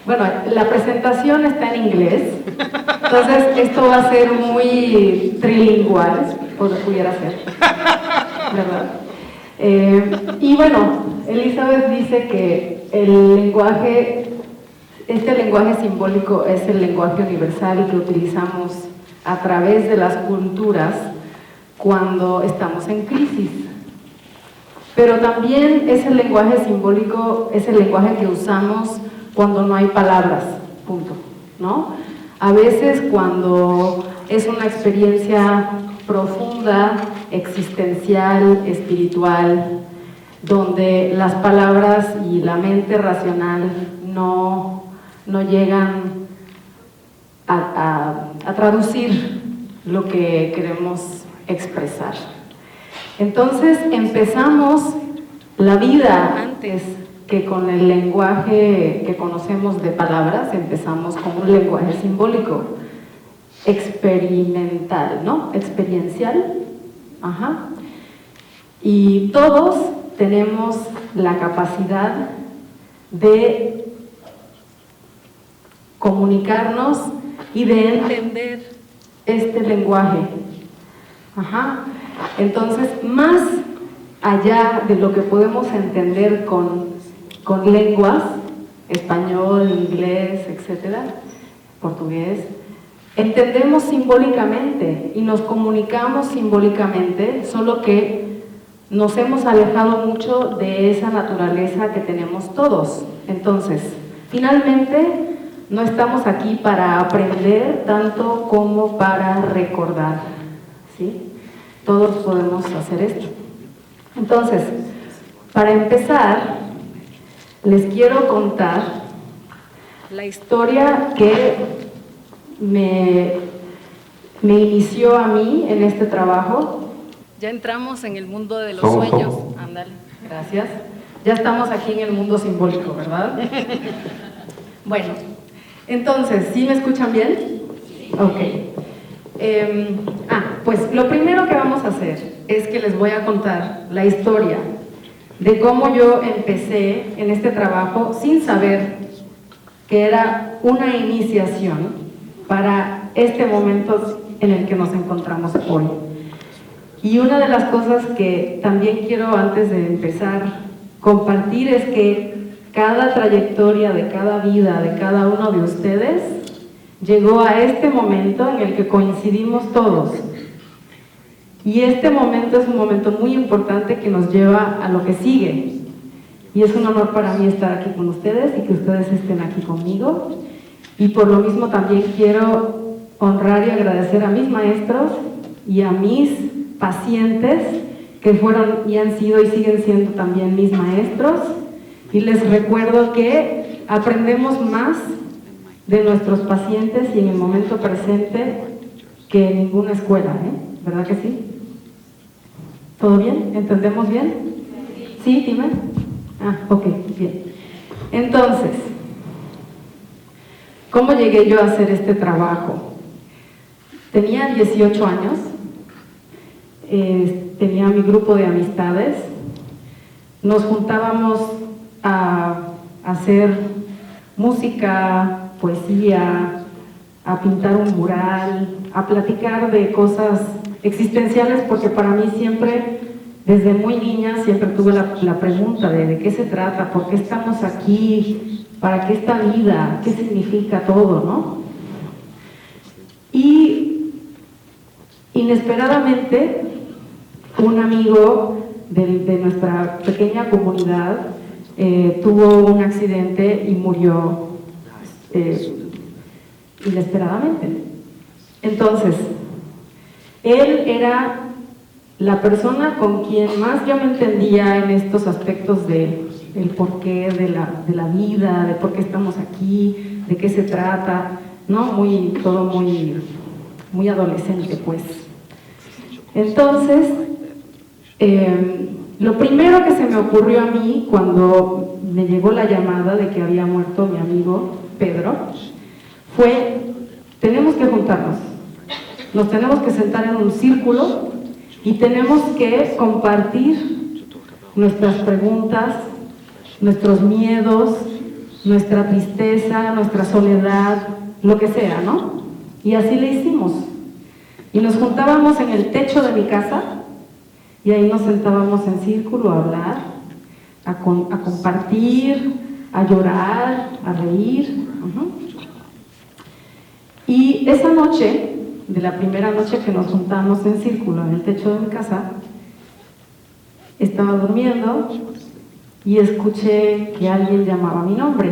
Bueno, la presentación está en inglés, entonces esto va a ser muy trilingual, pudiera ser, ¿verdad? Y bueno, Elizabeth dice que este lenguaje simbólico es el lenguaje universal que utilizamos a través de las culturas cuando estamos en crisis. Pero también ese lenguaje simbólico es el lenguaje que usamos cuando no hay palabras, punto, ¿no? A veces cuando es una experiencia profunda, existencial, espiritual, donde las palabras y la mente racional no llegan a traducir lo que queremos expresar. Entonces empezamos la vida antes que con el lenguaje que conocemos de palabras, empezamos con un lenguaje simbólico, experimental, ¿no? Experiencial. Ajá. Y todos tenemos la capacidad de comunicarnos y de entender este lenguaje. Ajá. Entonces, más allá de lo que podemos entender con lenguas, español, inglés, etcétera, portugués, entendemos simbólicamente y nos comunicamos simbólicamente, solo que nos hemos alejado mucho de esa naturaleza que tenemos todos. Entonces, finalmente, no estamos aquí para aprender tanto como para recordar, ¿sí? Todos podemos hacer esto. Entonces, para empezar, les quiero contar la historia que me inició a mí en este trabajo. Ya entramos en el mundo de los sueños. Ándale, gracias. Ya estamos aquí en el mundo simbólico, ¿verdad? Bueno, entonces, ¿sí me escuchan bien? Ok. Pues lo primero que vamos a hacer es que les voy a contar la historia de cómo yo empecé en este trabajo sin saber que era una iniciación para este momento en el que nos encontramos hoy. Y una de las cosas que también quiero antes de empezar compartir es que cada trayectoria de cada vida de cada uno de ustedes llegó a este momento en el que coincidimos todos. Y este momento es un momento muy importante que nos lleva a lo que sigue. Y es un honor para mí estar aquí con ustedes y que ustedes estén aquí conmigo. Y por lo mismo también quiero honrar y agradecer a mis maestros y a mis pacientes que fueron y han sido y siguen siendo también mis maestros. Y les recuerdo que aprendemos más de nuestros pacientes y en el momento presente que en ninguna escuela, ¿verdad que sí? ¿Todo bien? ¿Entendemos bien? ¿Sí, Tima? Ok, bien. Entonces, ¿cómo llegué yo a hacer este trabajo? Tenía 18 años, tenía mi grupo de amistades, nos juntábamos a hacer música, poesía, a pintar un mural, a platicar de cosas existenciales, porque para mí siempre, desde muy niña, siempre tuve la pregunta de qué se trata, por qué estamos aquí, para qué esta vida, qué significa todo, ¿no? Y inesperadamente, un amigo de nuestra pequeña comunidad tuvo un accidente y murió inesperadamente. Entonces, él era la persona con quien más yo me entendía en estos aspectos del porqué de la vida, de por qué estamos aquí, de qué se trata, ¿no? Todo muy adolescente, pues. Entonces, lo primero que se me ocurrió a mí cuando me llegó la llamada de que había muerto mi amigo Pedro fue: tenemos que juntarnos, nos tenemos que sentar en un círculo y tenemos que compartir nuestras preguntas, nuestros miedos, nuestra tristeza, nuestra soledad, lo que sea, ¿no? Y así le hicimos. Y nos juntábamos en el techo de mi casa y ahí nos sentábamos en círculo a hablar, a compartir, a llorar, a reír. Y esa noche, de la primera noche que nos juntamos en círculo en el techo de mi casa, estaba durmiendo y escuché que alguien llamaba mi nombre.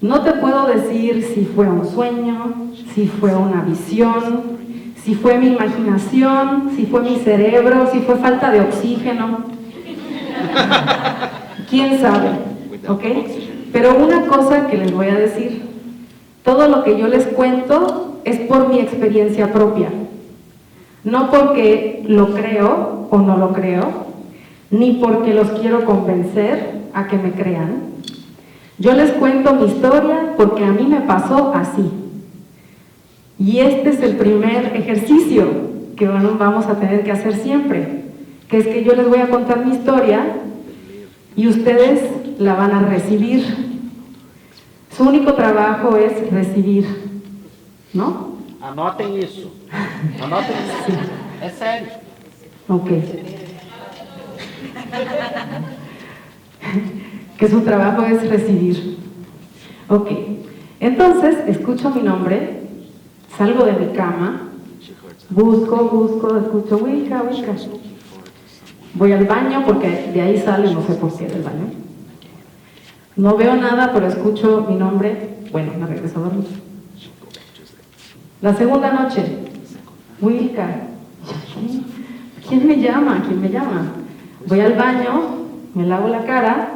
No te puedo decir si fue un sueño, si fue una visión, si fue mi imaginación, si fue mi cerebro, si fue falta de oxígeno. ¿Quién sabe? ¿Ok? Pero una cosa que les voy a decir, todo lo que yo les cuento es por mi experiencia propia. No porque lo creo o no lo creo, ni porque los quiero convencer a que me crean. Yo les cuento mi historia porque a mí me pasó así. Y este es el primer ejercicio que vamos a tener que hacer siempre, que es que yo les voy a contar mi historia y ustedes la van a recibir. Su único trabajo es recibir, ¿no? Anotem isso. Anotem isso. É sério. Ok. Que su trabajo es recibir. Ok. Entonces, escucho mi nombre, salgo de mi cama, busco, escucho Wilka, Wilka. Voy al baño porque de ahí sale, no sé por qué del baño. No veo nada, pero escucho mi nombre. Bueno, me regreso a dormir. La segunda noche, Wilka. ¿Quién me llama? ¿Quién me llama? Voy al baño, me lavo la cara,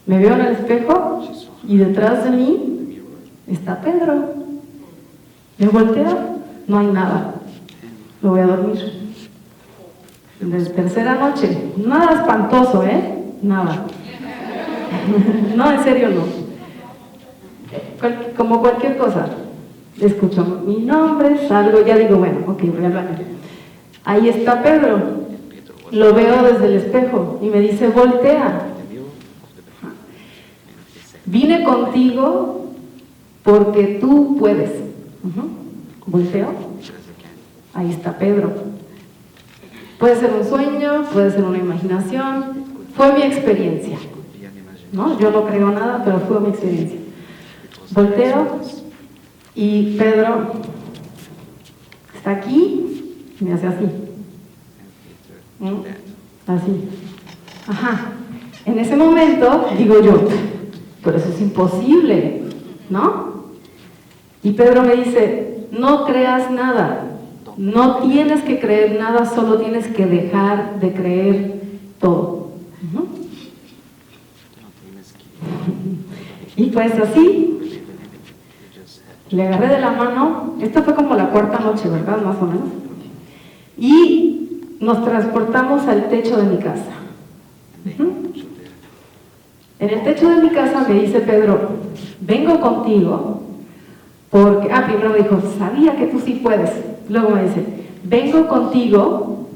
me veo en el espejo y detrás de mí está Pedro. Me volteo, no hay nada. Me voy a dormir. De tercera noche, nada espantoso, Nada. No, en serio no. Como cualquier cosa. Escucho mi nombre, salgo, ya digo, bueno, ok, voy al baño. Ahí está Pedro. Lo veo desde el espejo y me dice, voltea. Vine contigo porque tú puedes. Volteo. Ahí está Pedro. Puede ser un sueño, puede ser una imaginación. Fue mi experiencia. ¿No? Yo no creo nada, pero fue mi experiencia. Volteo y Pedro está aquí y me hace así. Así. Ajá. En ese momento digo yo, pero eso es imposible, ¿no? Y Pedro me dice, no creas nada, no tienes que creer nada, solo tienes que dejar de creer todo. Y pues así, le agarré de la mano, esta fue como la cuarta noche, ¿verdad? Más o menos. Y nos transportamos al techo de mi casa. En el techo de mi casa me dice Pedro, vengo contigo porque, primero me dijo, sabía que tú sí puedes. Luego me dice, vengo contigo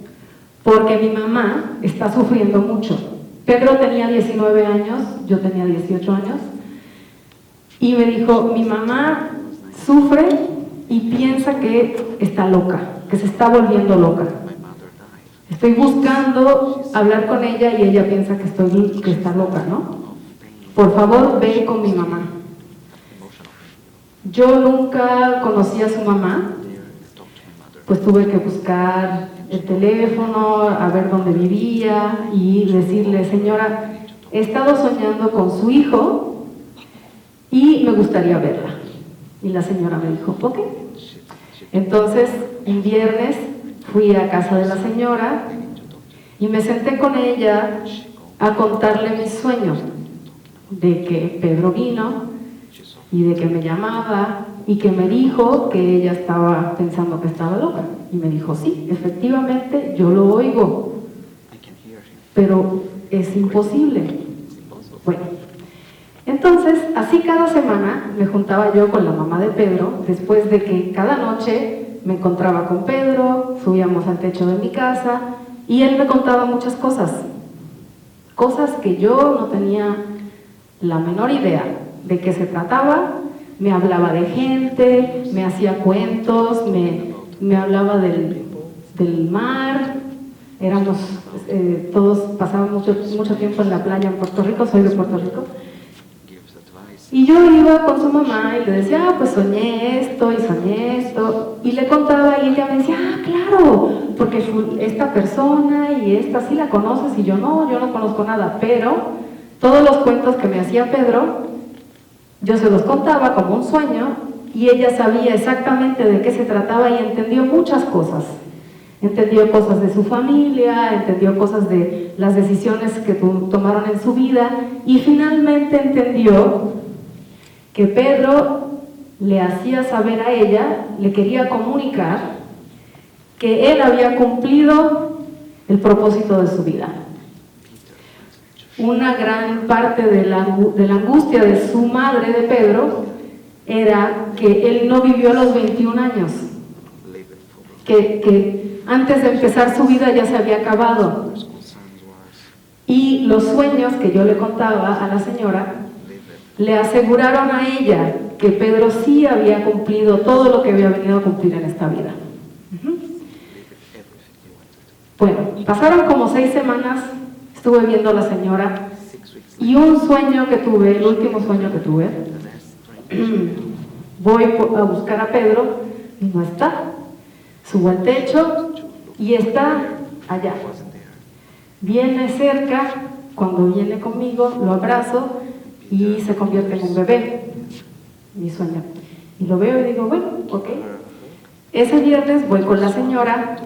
porque mi mamá está sufriendo mucho. Pedro tenía 19 años, yo tenía 18 años, y me dijo, mi mamá sufre y piensa que está loca, que se está volviendo loca. Estoy buscando hablar con ella y ella piensa que está loca, ¿no? Por favor, ve con mi mamá. Yo nunca conocí a su mamá, pues tuve que buscar el teléfono, a ver dónde vivía y decirle, señora, he estado soñando con su hijo y me gustaría verla. Y la señora me dijo, ok. Entonces, un viernes fui a casa de la señora y me senté con ella a contarle mis sueños, de que Pedro vino y de que me llamaba y que me dijo que ella estaba pensando que estaba loca. Y me dijo, sí, efectivamente, yo lo oigo, pero es imposible. Bueno, entonces, así cada semana me juntaba yo con la mamá de Pedro, después de que cada noche me encontraba con Pedro, subíamos al techo de mi casa y él me contaba muchas cosas cosas que yo no tenía la menor idea de qué se trataba. Me hablaba de gente, me hacía cuentos, me hablaba del mar. Éramos, todos pasábamos mucho tiempo en la playa en Puerto Rico, soy de Puerto Rico. Y yo iba con su mamá y le decía, pues soñé esto y soñé esto. Y le contaba y ella me decía, claro, porque esta persona y esta sí la conoces y yo no conozco nada. Pero todos los cuentos que me hacía Pedro, yo se los contaba como un sueño y ella sabía exactamente de qué se trataba y entendió muchas cosas. Entendió cosas de su familia, entendió cosas de las decisiones que tomaron en su vida y finalmente entendió que Pedro le hacía saber a ella, le quería comunicar que él había cumplido el propósito de su vida. Una gran parte de la angustia de su madre, de Pedro, era que él no vivió los 21 años, que antes de empezar su vida ya se había acabado. Y los sueños que yo le contaba a la señora le aseguraron a ella que Pedro sí había cumplido todo lo que había venido a cumplir en esta vida. Bueno, pasaron como 6 semanas, estuve viendo a la señora y un sueño que tuve, el último sueño que tuve, voy a buscar a Pedro y no está. Subo al techo y está allá. Viene cerca, cuando viene conmigo lo abrazo y se convierte en un bebé, mi sueño. Y lo veo y digo, bueno, ok. Ese viernes voy con la señora,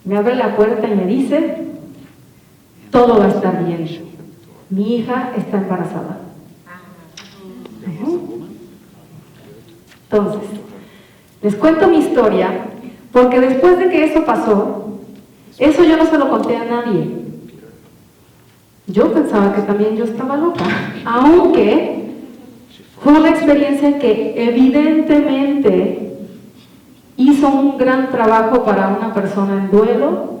me abre la puerta y me dice, todo va a estar bien. Mi hija está embarazada. Entonces, les cuento mi historia, porque después de que eso pasó, eso yo no se lo conté a nadie. Yo pensaba que también yo estaba loca, aunque fue una experiencia que evidentemente hizo un gran trabajo para una persona en duelo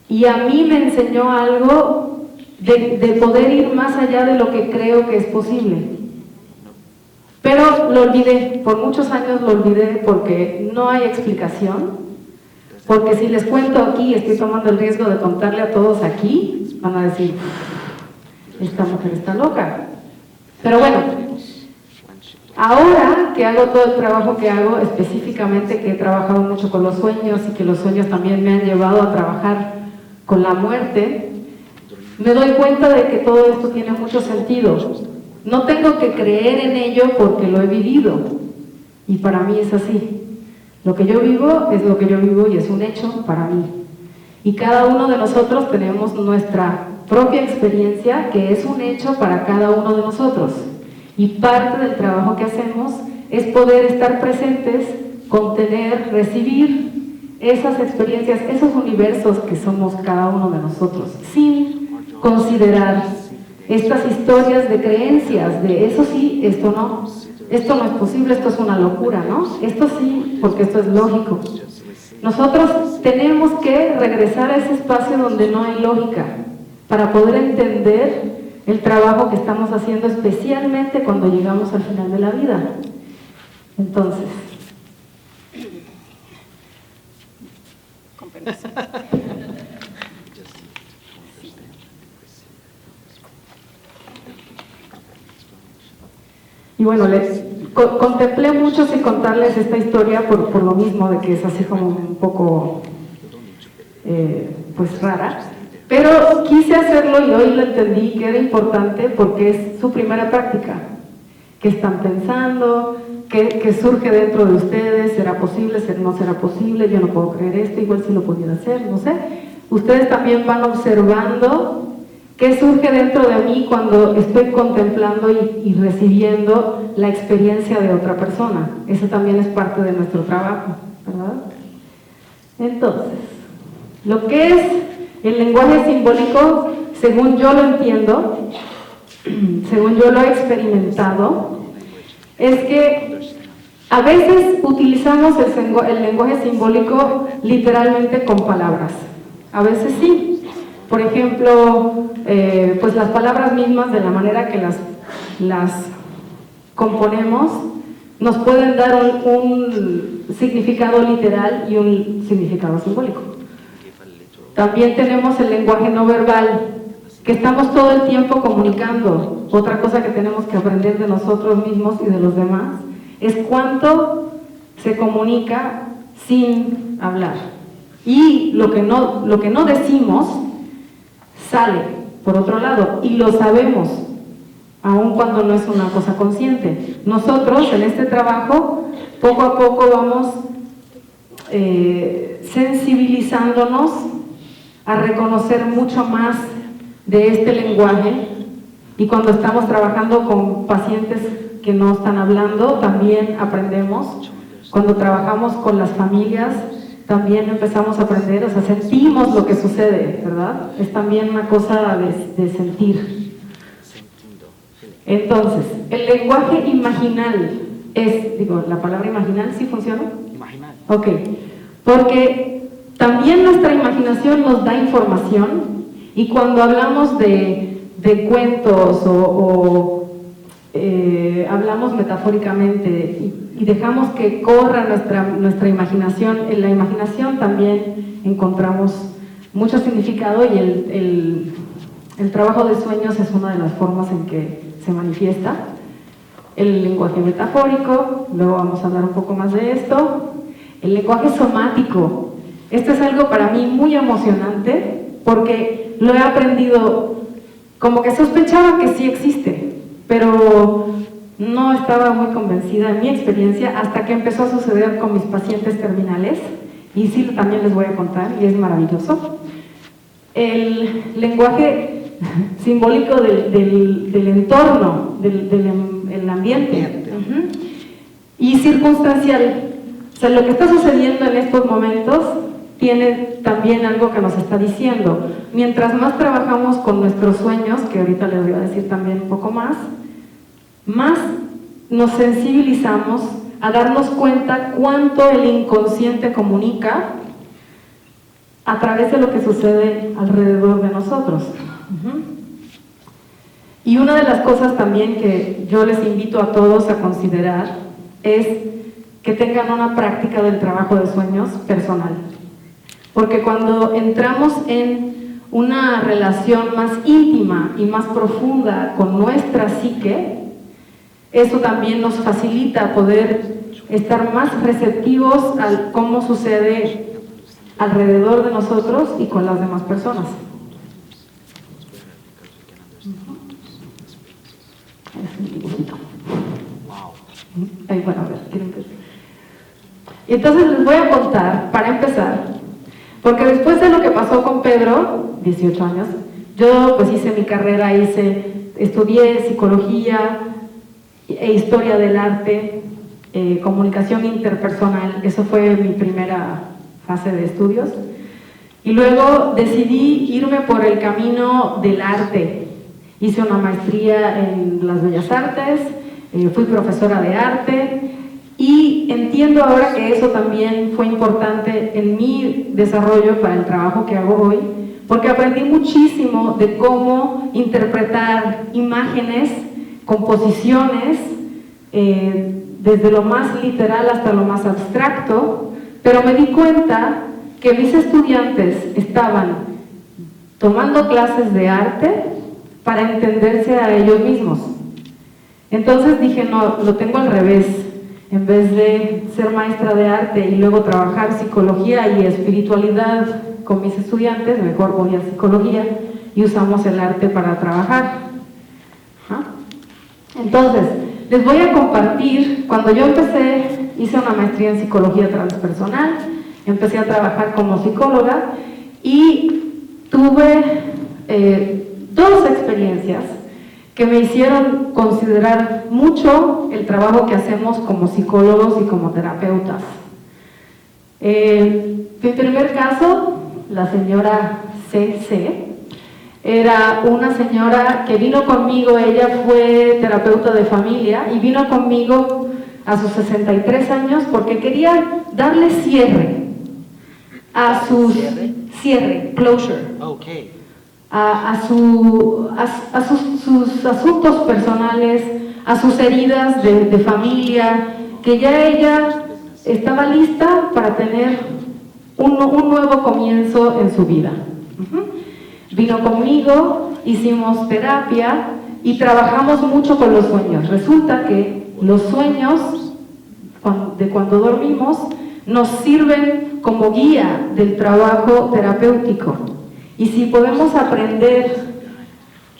y a mí me enseñó algo de poder ir más allá de lo que creo que es posible. Pero lo olvidé, por muchos años lo olvidé porque no hay explicación, porque si les cuento aquí, estoy tomando el riesgo de contarle a todos aquí, van a decir, esta mujer está loca. Pero bueno, ahora que hago todo el trabajo que hago, específicamente que he trabajado mucho con los sueños y que los sueños también me han llevado a trabajar con la muerte, me doy cuenta de que todo esto tiene mucho sentido. No tengo que creer en ello porque lo he vivido y para mí es así. Lo que yo vivo es lo que yo vivo y es un hecho para mí. Y cada uno de nosotros tenemos nuestra propia experiencia que es un hecho para cada uno de nosotros. Y parte del trabajo que hacemos es poder estar presentes, contener, recibir esas experiencias, esos universos que somos cada uno de nosotros, sin considerar estas historias de creencias, de eso sí, esto no es posible, esto es una locura, ¿no? Esto sí, porque esto es lógico. Nosotros tenemos que regresar a ese espacio donde no hay lógica, para poder entender el trabajo que estamos haciendo, especialmente cuando llegamos al final de la vida. Entonces, con permiso. Y bueno, contemplé mucho sin contarles esta historia por lo mismo de que es así como un poco pues rara, pero quise hacerlo y hoy lo entendí que era importante porque es su primera práctica. ¿Qué están pensando? ¿Qué surge dentro de ustedes? ¿Será posible? ¿No será posible? Yo no puedo creer esto, igual si lo pudiera hacer, no sé. Ustedes también van observando ¿qué surge dentro de mí cuando estoy contemplando y recibiendo la experiencia de otra persona? Eso también es parte de nuestro trabajo, ¿verdad? Entonces, lo que es el lenguaje simbólico, según yo lo entiendo, según yo lo he experimentado, es que a veces utilizamos el lenguaje simbólico literalmente con palabras. A veces sí. Por ejemplo, pues las palabras mismas, de la manera que las componemos, nos pueden dar un significado literal y un significado simbólico. También tenemos el lenguaje no verbal, que estamos todo el tiempo comunicando. Otra cosa que tenemos que aprender de nosotros mismos y de los demás es cuánto se comunica sin hablar. Y lo que no decimos sale por otro lado, y lo sabemos, aun cuando no es una cosa consciente. Nosotros en este trabajo poco a poco vamos sensibilizándonos a reconocer mucho más de este lenguaje, y cuando estamos trabajando con pacientes que no están hablando, también aprendemos. Cuando trabajamos con las familias, también empezamos a aprender, o sea, sentimos lo que sucede, ¿verdad? Es también una cosa de sentir. Entonces, el lenguaje imaginal es, la palabra imaginal, ¿sí funciona? Imaginal. Ok, porque también nuestra imaginación nos da información, y cuando hablamos de cuentos o hablamos metafóricamente y dejamos que corra nuestra imaginación, en la imaginación también encontramos mucho significado, y el trabajo de sueños es una de las formas en que se manifiesta. El lenguaje metafórico, luego vamos a hablar un poco más de esto. El lenguaje somático, esto es algo para mí muy emocionante, porque lo he aprendido, como que sospechaba que sí existe, pero no estaba muy convencida en mi experiencia hasta que empezó a suceder con mis pacientes terminales, y sí, también les voy a contar, y es maravilloso. El lenguaje simbólico del entorno, del ambiente, y circunstancial. O sea, lo que está sucediendo en estos momentos tiene también algo que nos está diciendo. Mientras más trabajamos con nuestros sueños, que ahorita les voy a decir también un poco más nos sensibilizamos a darnos cuenta cuánto el inconsciente comunica a través de lo que sucede alrededor de nosotros. Y una de las cosas también que yo les invito a todos a considerar es que tengan una práctica del trabajo de sueños personal. Porque cuando entramos en una relación más íntima y más profunda con nuestra psique, eso también nos facilita poder estar más receptivos a cómo sucede alrededor de nosotros y con las demás personas. Ahí, bueno, a ver, ¿quieren ver? Entonces les voy a contar, para empezar, porque después de lo que pasó con Pedro, 18 años, yo pues hice mi carrera, estudié psicología e historia del arte, comunicación interpersonal, eso fue mi primera fase de estudios, y luego decidí irme por el camino del arte. Hice una maestría en las Bellas Artes, fui profesora de arte, y entiendo ahora que eso también fue importante en mi desarrollo para el trabajo que hago hoy, porque aprendí muchísimo de cómo interpretar imágenes, composiciones, desde lo más literal hasta lo más abstracto, pero me di cuenta que mis estudiantes estaban tomando clases de arte para entenderse a ellos mismos. Entonces dije, no, lo tengo al revés. En vez de ser maestra de arte y luego trabajar psicología y espiritualidad con mis estudiantes, mejor voy a psicología y usamos el arte para trabajar. Entonces, les voy a compartir, cuando yo empecé, hice una maestría en psicología transpersonal, empecé a trabajar como psicóloga y tuve dos experiencias que me hicieron considerar mucho el trabajo que hacemos como psicólogos y como terapeutas. Mi primer caso, la señora CC, era una señora que vino conmigo, ella fue terapeuta de familia y vino conmigo a sus 63 años porque quería darle cierre a sus... ¿Cierre? Cierre, closure. Okay. sus asuntos personales, a sus heridas de familia, que ya ella estaba lista para tener un nuevo comienzo en su vida. Vino conmigo, hicimos terapia y trabajamos mucho con los sueños. Resulta que los sueños de cuando dormimos nos sirven como guía del trabajo terapéutico. Y si podemos aprender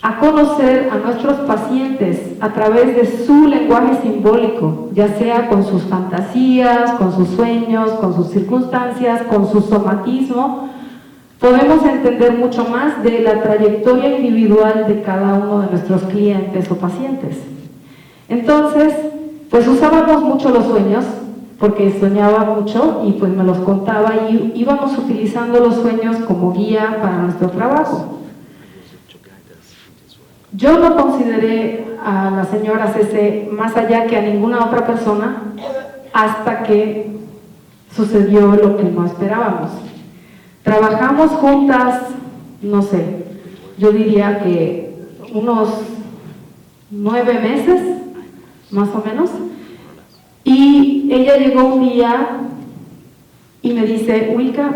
a conocer a nuestros pacientes a través de su lenguaje simbólico, ya sea con sus fantasías, con sus sueños, con sus circunstancias, con su somatismo, podemos entender mucho más de la trayectoria individual de cada uno de nuestros clientes o pacientes. Entonces, pues usábamos mucho los sueños, porque soñaba mucho y pues me los contaba y íbamos utilizando los sueños como guía para nuestro trabajo. Yo no consideré a la señora CC más allá que a ninguna otra persona hasta que sucedió lo que no esperábamos. Trabajamos juntas, no sé, yo diría que unos 9 meses, más o menos, y ella llegó un día y me dice: Wilka,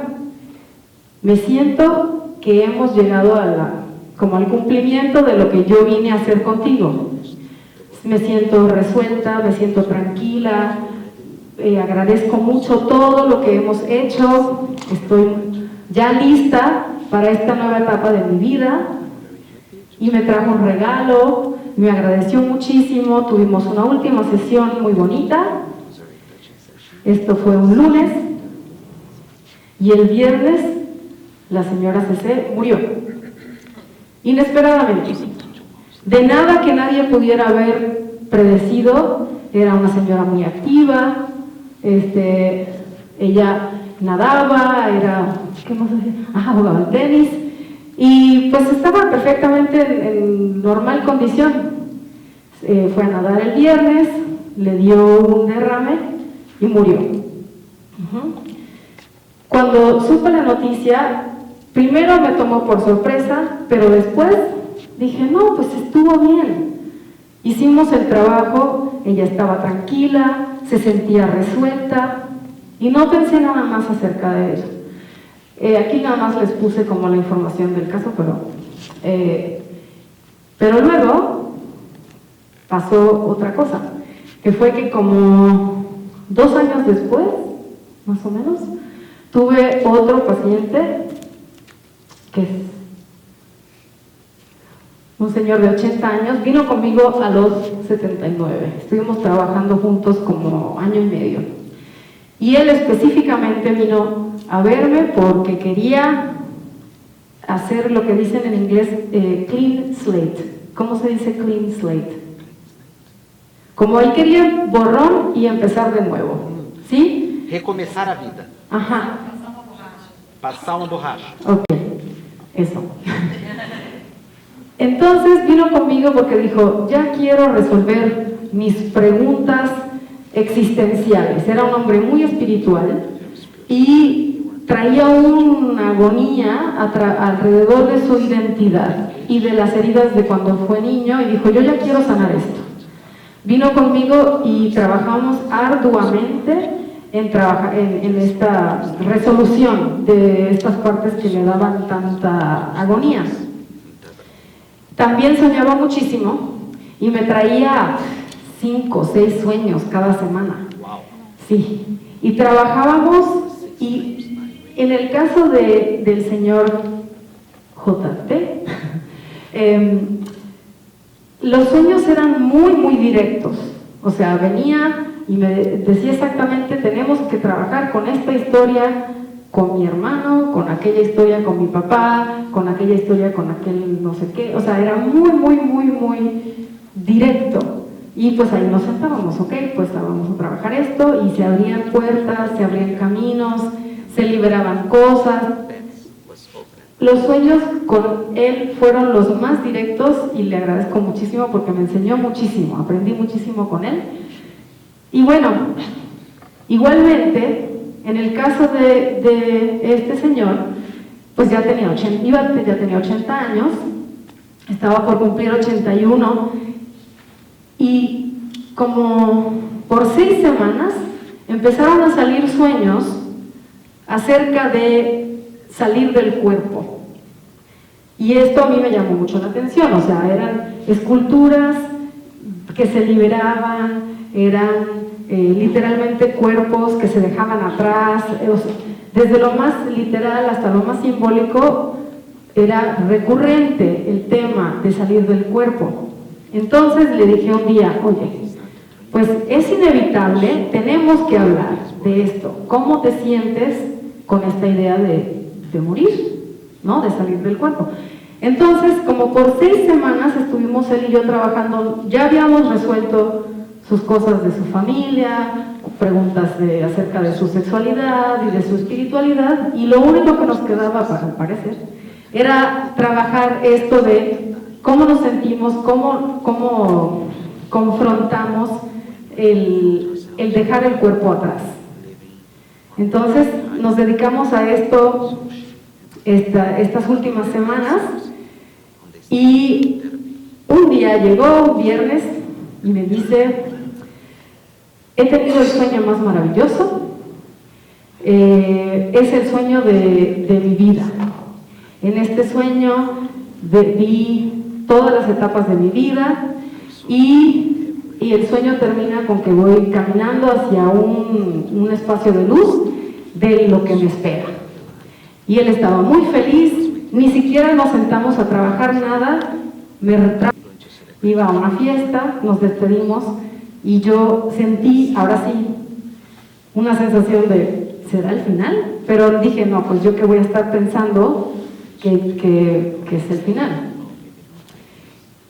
me siento que hemos llegado como al cumplimiento de lo que yo vine a hacer contigo. Me siento resuelta, me siento tranquila, agradezco mucho todo lo que hemos hecho, estoy ya lista para esta nueva etapa de mi vida. Y me trajo un regalo, me agradeció muchísimo, tuvimos una última sesión muy bonita. Esto fue un lunes y el viernes la señora CC murió, inesperadamente, de nada que nadie pudiera haber predecido. Era una señora muy activa, ella nadaba, ¿qué más hacía? Jugaba al tenis y pues estaba perfectamente en normal condición. Fue a nadar el viernes, le dio un derrame y murió. Cuando supe la noticia, primero me tomó por sorpresa, pero después dije: no, pues estuvo bien. Hicimos el trabajo, ella estaba tranquila, se sentía resuelta y no pensé nada más acerca de eso. Aquí nada más les puse como la información del caso, pero luego pasó otra cosa, que fue que como 2 años después, más o menos, tuve otro paciente que es un señor de 80 años, vino conmigo a los 79, estuvimos trabajando juntos como 1 año y medio. Y él específicamente vino a verme porque quería hacer lo que dicen en inglés clean slate. ¿Cómo se dice clean slate? Como él quería borrón y empezar de nuevo, ¿sí? Recomeçar a vida. Ajá. Passar uma borracha. Ok, eso. Entonces vino conmigo porque dijo: ya quiero resolver mis preguntas existenciales. Era un hombre muy espiritual y traía una agonía alrededor de su identidad y de las heridas de cuando fue niño, y dijo: yo ya quiero sanar esto. Vino conmigo y trabajamos arduamente en esta resolución de estas partes que le daban tanta agonía. También soñaba muchísimo y me traía 5 o 6 sueños cada semana. Sí, y trabajábamos, y en el caso del señor JT, los sueños eran muy directos. O sea, venía y me decía exactamente: tenemos que trabajar con esta historia con mi hermano, con aquella historia con mi papá, con aquella historia con aquel no sé qué. O sea, era muy directo. Y pues ahí nos sentábamos, ok, pues vamos a trabajar esto, y se abrían puertas, se abrían caminos, se liberaban cosas. Los sueños con él fueron los más directos y le agradezco muchísimo porque me enseñó muchísimo, aprendí muchísimo con él. Y bueno, igualmente, en el caso de este señor, pues ya tenía 80 años, estaba por cumplir 81, y como por 6 semanas empezaron a salir sueños acerca de salir del cuerpo. Y esto a mí me llamó mucho la atención, o sea, eran esculturas que se liberaban, eran literalmente cuerpos que se dejaban atrás, desde lo más literal hasta lo más simbólico, era recurrente el tema de salir del cuerpo. Entonces le dije un día, oye, pues es inevitable, tenemos que hablar de esto. ¿Cómo te sientes con esta idea de morir, ¿no? De salir del cuerpo? Entonces, como por 6 semanas estuvimos él y yo trabajando, ya habíamos resuelto sus cosas de su familia, preguntas acerca de su sexualidad y de su espiritualidad, y lo único que nos quedaba, para al parecer, era trabajar esto de cómo nos sentimos, cómo confrontamos el dejar el cuerpo atrás. Entonces nos dedicamos a esto estas últimas semanas, y un día llegó, un viernes, y me dice: he tenido el sueño más maravilloso, es el sueño de mi vida. En este sueño vi todas las etapas de mi vida, y el sueño termina con que voy caminando hacia un espacio de luz de lo que me espera. Y él estaba muy feliz, ni siquiera nos sentamos a trabajar nada, me retrajo, iba a una fiesta, nos despedimos, y yo sentí, ahora sí, una sensación de, ¿será el final? Pero dije, no, pues yo que voy a estar pensando que es el final.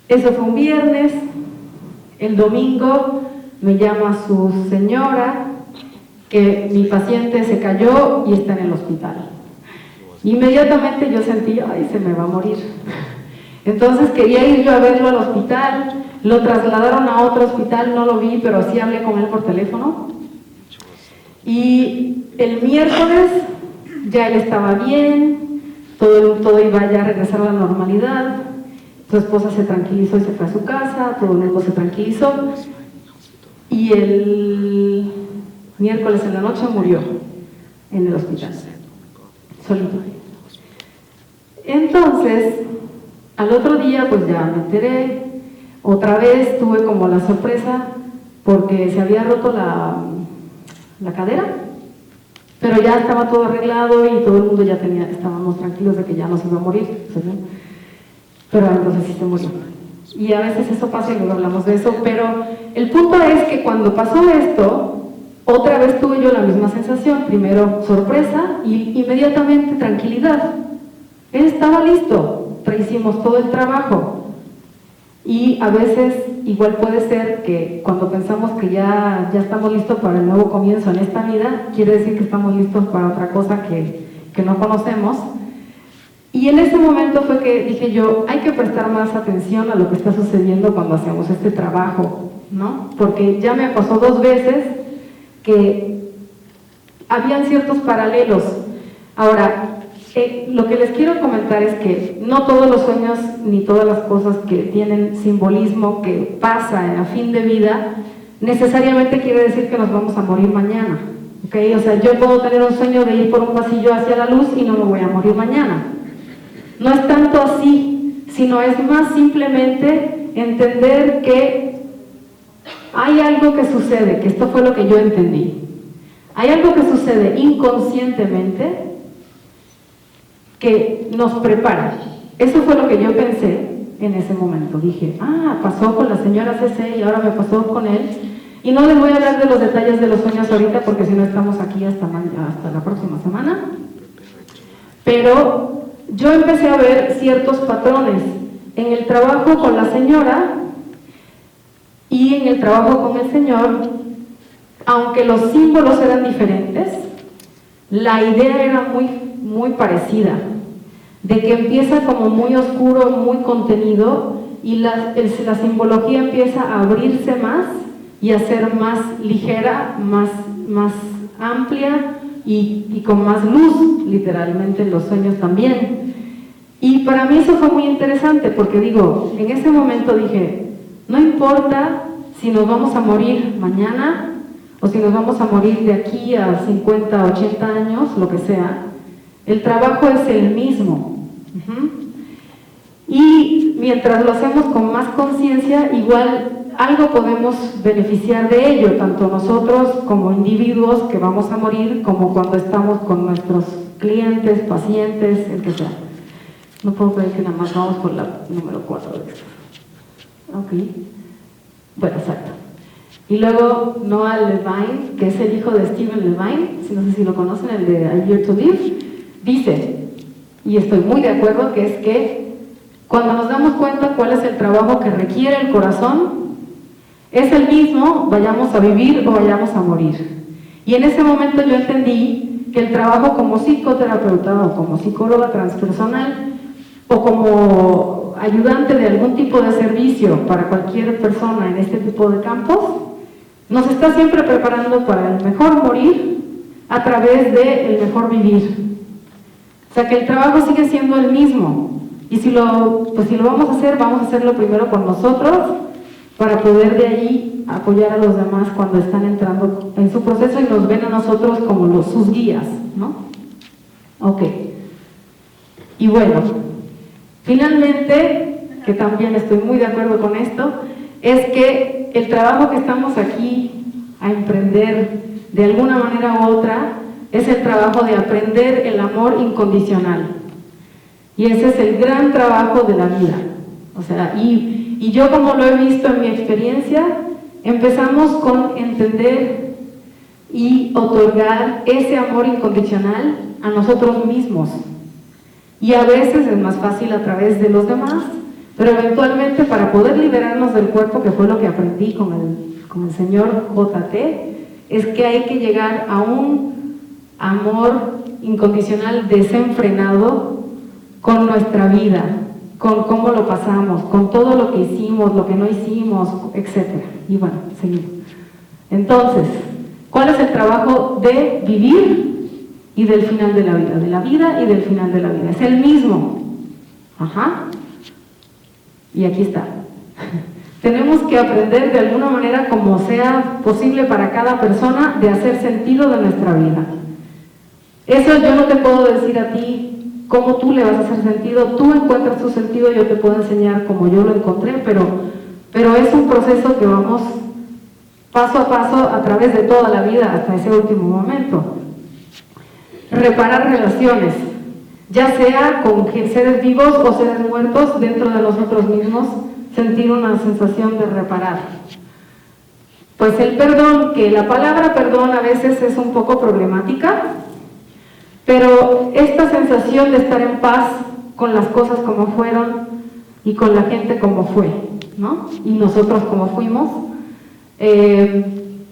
Eso fue un viernes. El domingo me llama su señora que mi paciente se cayó y está en el hospital. Inmediatamente yo sentí, ay, se me va a morir. Entonces quería ir yo a verlo al hospital, lo trasladaron a otro hospital, no lo vi, pero sí hablé con él por teléfono. Y el miércoles ya él estaba bien, todo iba ya a regresar a la normalidad, su esposa se tranquilizó y se fue a su casa, todo el mundo se tranquilizó, y el miércoles en la noche murió en el hospital, solito. Entonces, al otro día pues ya me enteré, otra vez tuve como la sorpresa porque se había roto la cadera, pero ya estaba todo arreglado y todo el mundo ya estábamos tranquilos de que ya no se iba a morir, ¿sí? Pero entonces sí se murió. Y a veces eso pasa y luego hablamos de eso, pero el punto es que cuando pasó esto, otra vez tuve yo la misma sensación, primero sorpresa y inmediatamente tranquilidad. Él estaba listo, hicimos todo el trabajo. Y a veces igual puede ser que cuando pensamos que ya estamos listos para el nuevo comienzo en esta vida, quiere decir que estamos listos para otra cosa que no conocemos. Y en ese momento fue que dije yo, hay que prestar más atención a lo que está sucediendo cuando hacemos este trabajo, ¿no? Porque ya me pasó 2 veces que habían ciertos paralelos. Ahora, lo que les quiero comentar es que no todos los sueños ni todas las cosas que tienen simbolismo que pasa a fin de vida necesariamente quiere decir que nos vamos a morir mañana, ¿ok? O sea, yo puedo tener un sueño de ir por un pasillo hacia la luz y no me voy a morir mañana. No es tanto así, sino es más simplemente entender que hay algo que sucede, que esto fue lo que yo entendí. Hay algo que sucede inconscientemente que nos prepara. Eso fue lo que yo pensé en ese momento. Dije, pasó con la señora CC y ahora me pasó con él. Y no les voy a hablar de los detalles de los sueños ahorita porque si no estamos aquí hasta la próxima semana. Pero yo empecé a ver ciertos patrones en el trabajo con la señora y en el trabajo con el señor. Aunque los símbolos eran diferentes, la idea era muy parecida, de que empieza como muy oscuro, muy contenido, y la simbología empieza a abrirse más y a ser más ligera, más amplia, y con más luz, literalmente los sueños también. Y para mí eso fue muy interesante porque digo, en ese momento dije, no importa si nos vamos a morir mañana o si nos vamos a morir de aquí a 50, 80 años, lo que sea, el trabajo es el mismo. Y mientras lo hacemos con más conciencia, igual algo podemos beneficiar de ello, tanto nosotros como individuos que vamos a morir, como cuando estamos con nuestros clientes, pacientes, el que sea. No puedo creer que nada más vamos por la número 4 de esto. Ok. Bueno, exacto. Y luego Noah Levine, que es el hijo de Stephen Levine, no sé si lo conocen, el de A Year to Live, dice, y estoy muy de acuerdo, que es que cuando nos damos cuenta cuál es el trabajo que requiere el corazón, es el mismo, vayamos a vivir o vayamos a morir. Y en ese momento yo entendí que el trabajo como psicoterapeuta o como psicóloga transpersonal o como ayudante de algún tipo de servicio para cualquier persona en este tipo de campos, nos está siempre preparando para el mejor morir a través del mejor vivir. O sea que el trabajo sigue siendo el mismo. Y si lo vamos a hacerlo primero con nosotros, para poder de ahí apoyar a los demás cuando están entrando en su proceso y nos ven a nosotros como sus guías, ¿no? Ok. Y bueno, finalmente, que también estoy muy de acuerdo con esto, es que el trabajo que estamos aquí a emprender de alguna manera u otra es el trabajo de aprender el amor incondicional. Y ese es el gran trabajo de la vida. O sea, y yo, como lo he visto en mi experiencia, empezamos con entender y otorgar ese amor incondicional a nosotros mismos. Y a veces es más fácil a través de los demás, pero eventualmente para poder liberarnos del cuerpo, que fue lo que aprendí con el señor JT, es que hay que llegar a un amor incondicional desenfrenado con nuestra vida, con cómo lo pasamos, con todo lo que hicimos, lo que no hicimos, etc. Y bueno, seguimos. Entonces, ¿cuál es el trabajo de vivir y del final de la vida? De la vida y del final de la vida. Es el mismo. Ajá. Y aquí está. Tenemos que aprender de alguna manera, como sea posible para cada persona, de hacer sentido de nuestra vida. Eso yo no te puedo decir a ti cómo tú le vas a hacer sentido. Tú encuentras tu sentido, yo te puedo enseñar como yo lo encontré, pero es un proceso que vamos paso a paso a través de toda la vida hasta ese último momento. Reparar relaciones, ya sea con seres vivos o seres muertos, dentro de nosotros mismos, sentir una sensación de reparar. Pues el perdón, que la palabra perdón a veces es un poco problemática, pero esta sensación de estar en paz con las cosas como fueron y con la gente como fue, ¿no? Y nosotros como fuimos,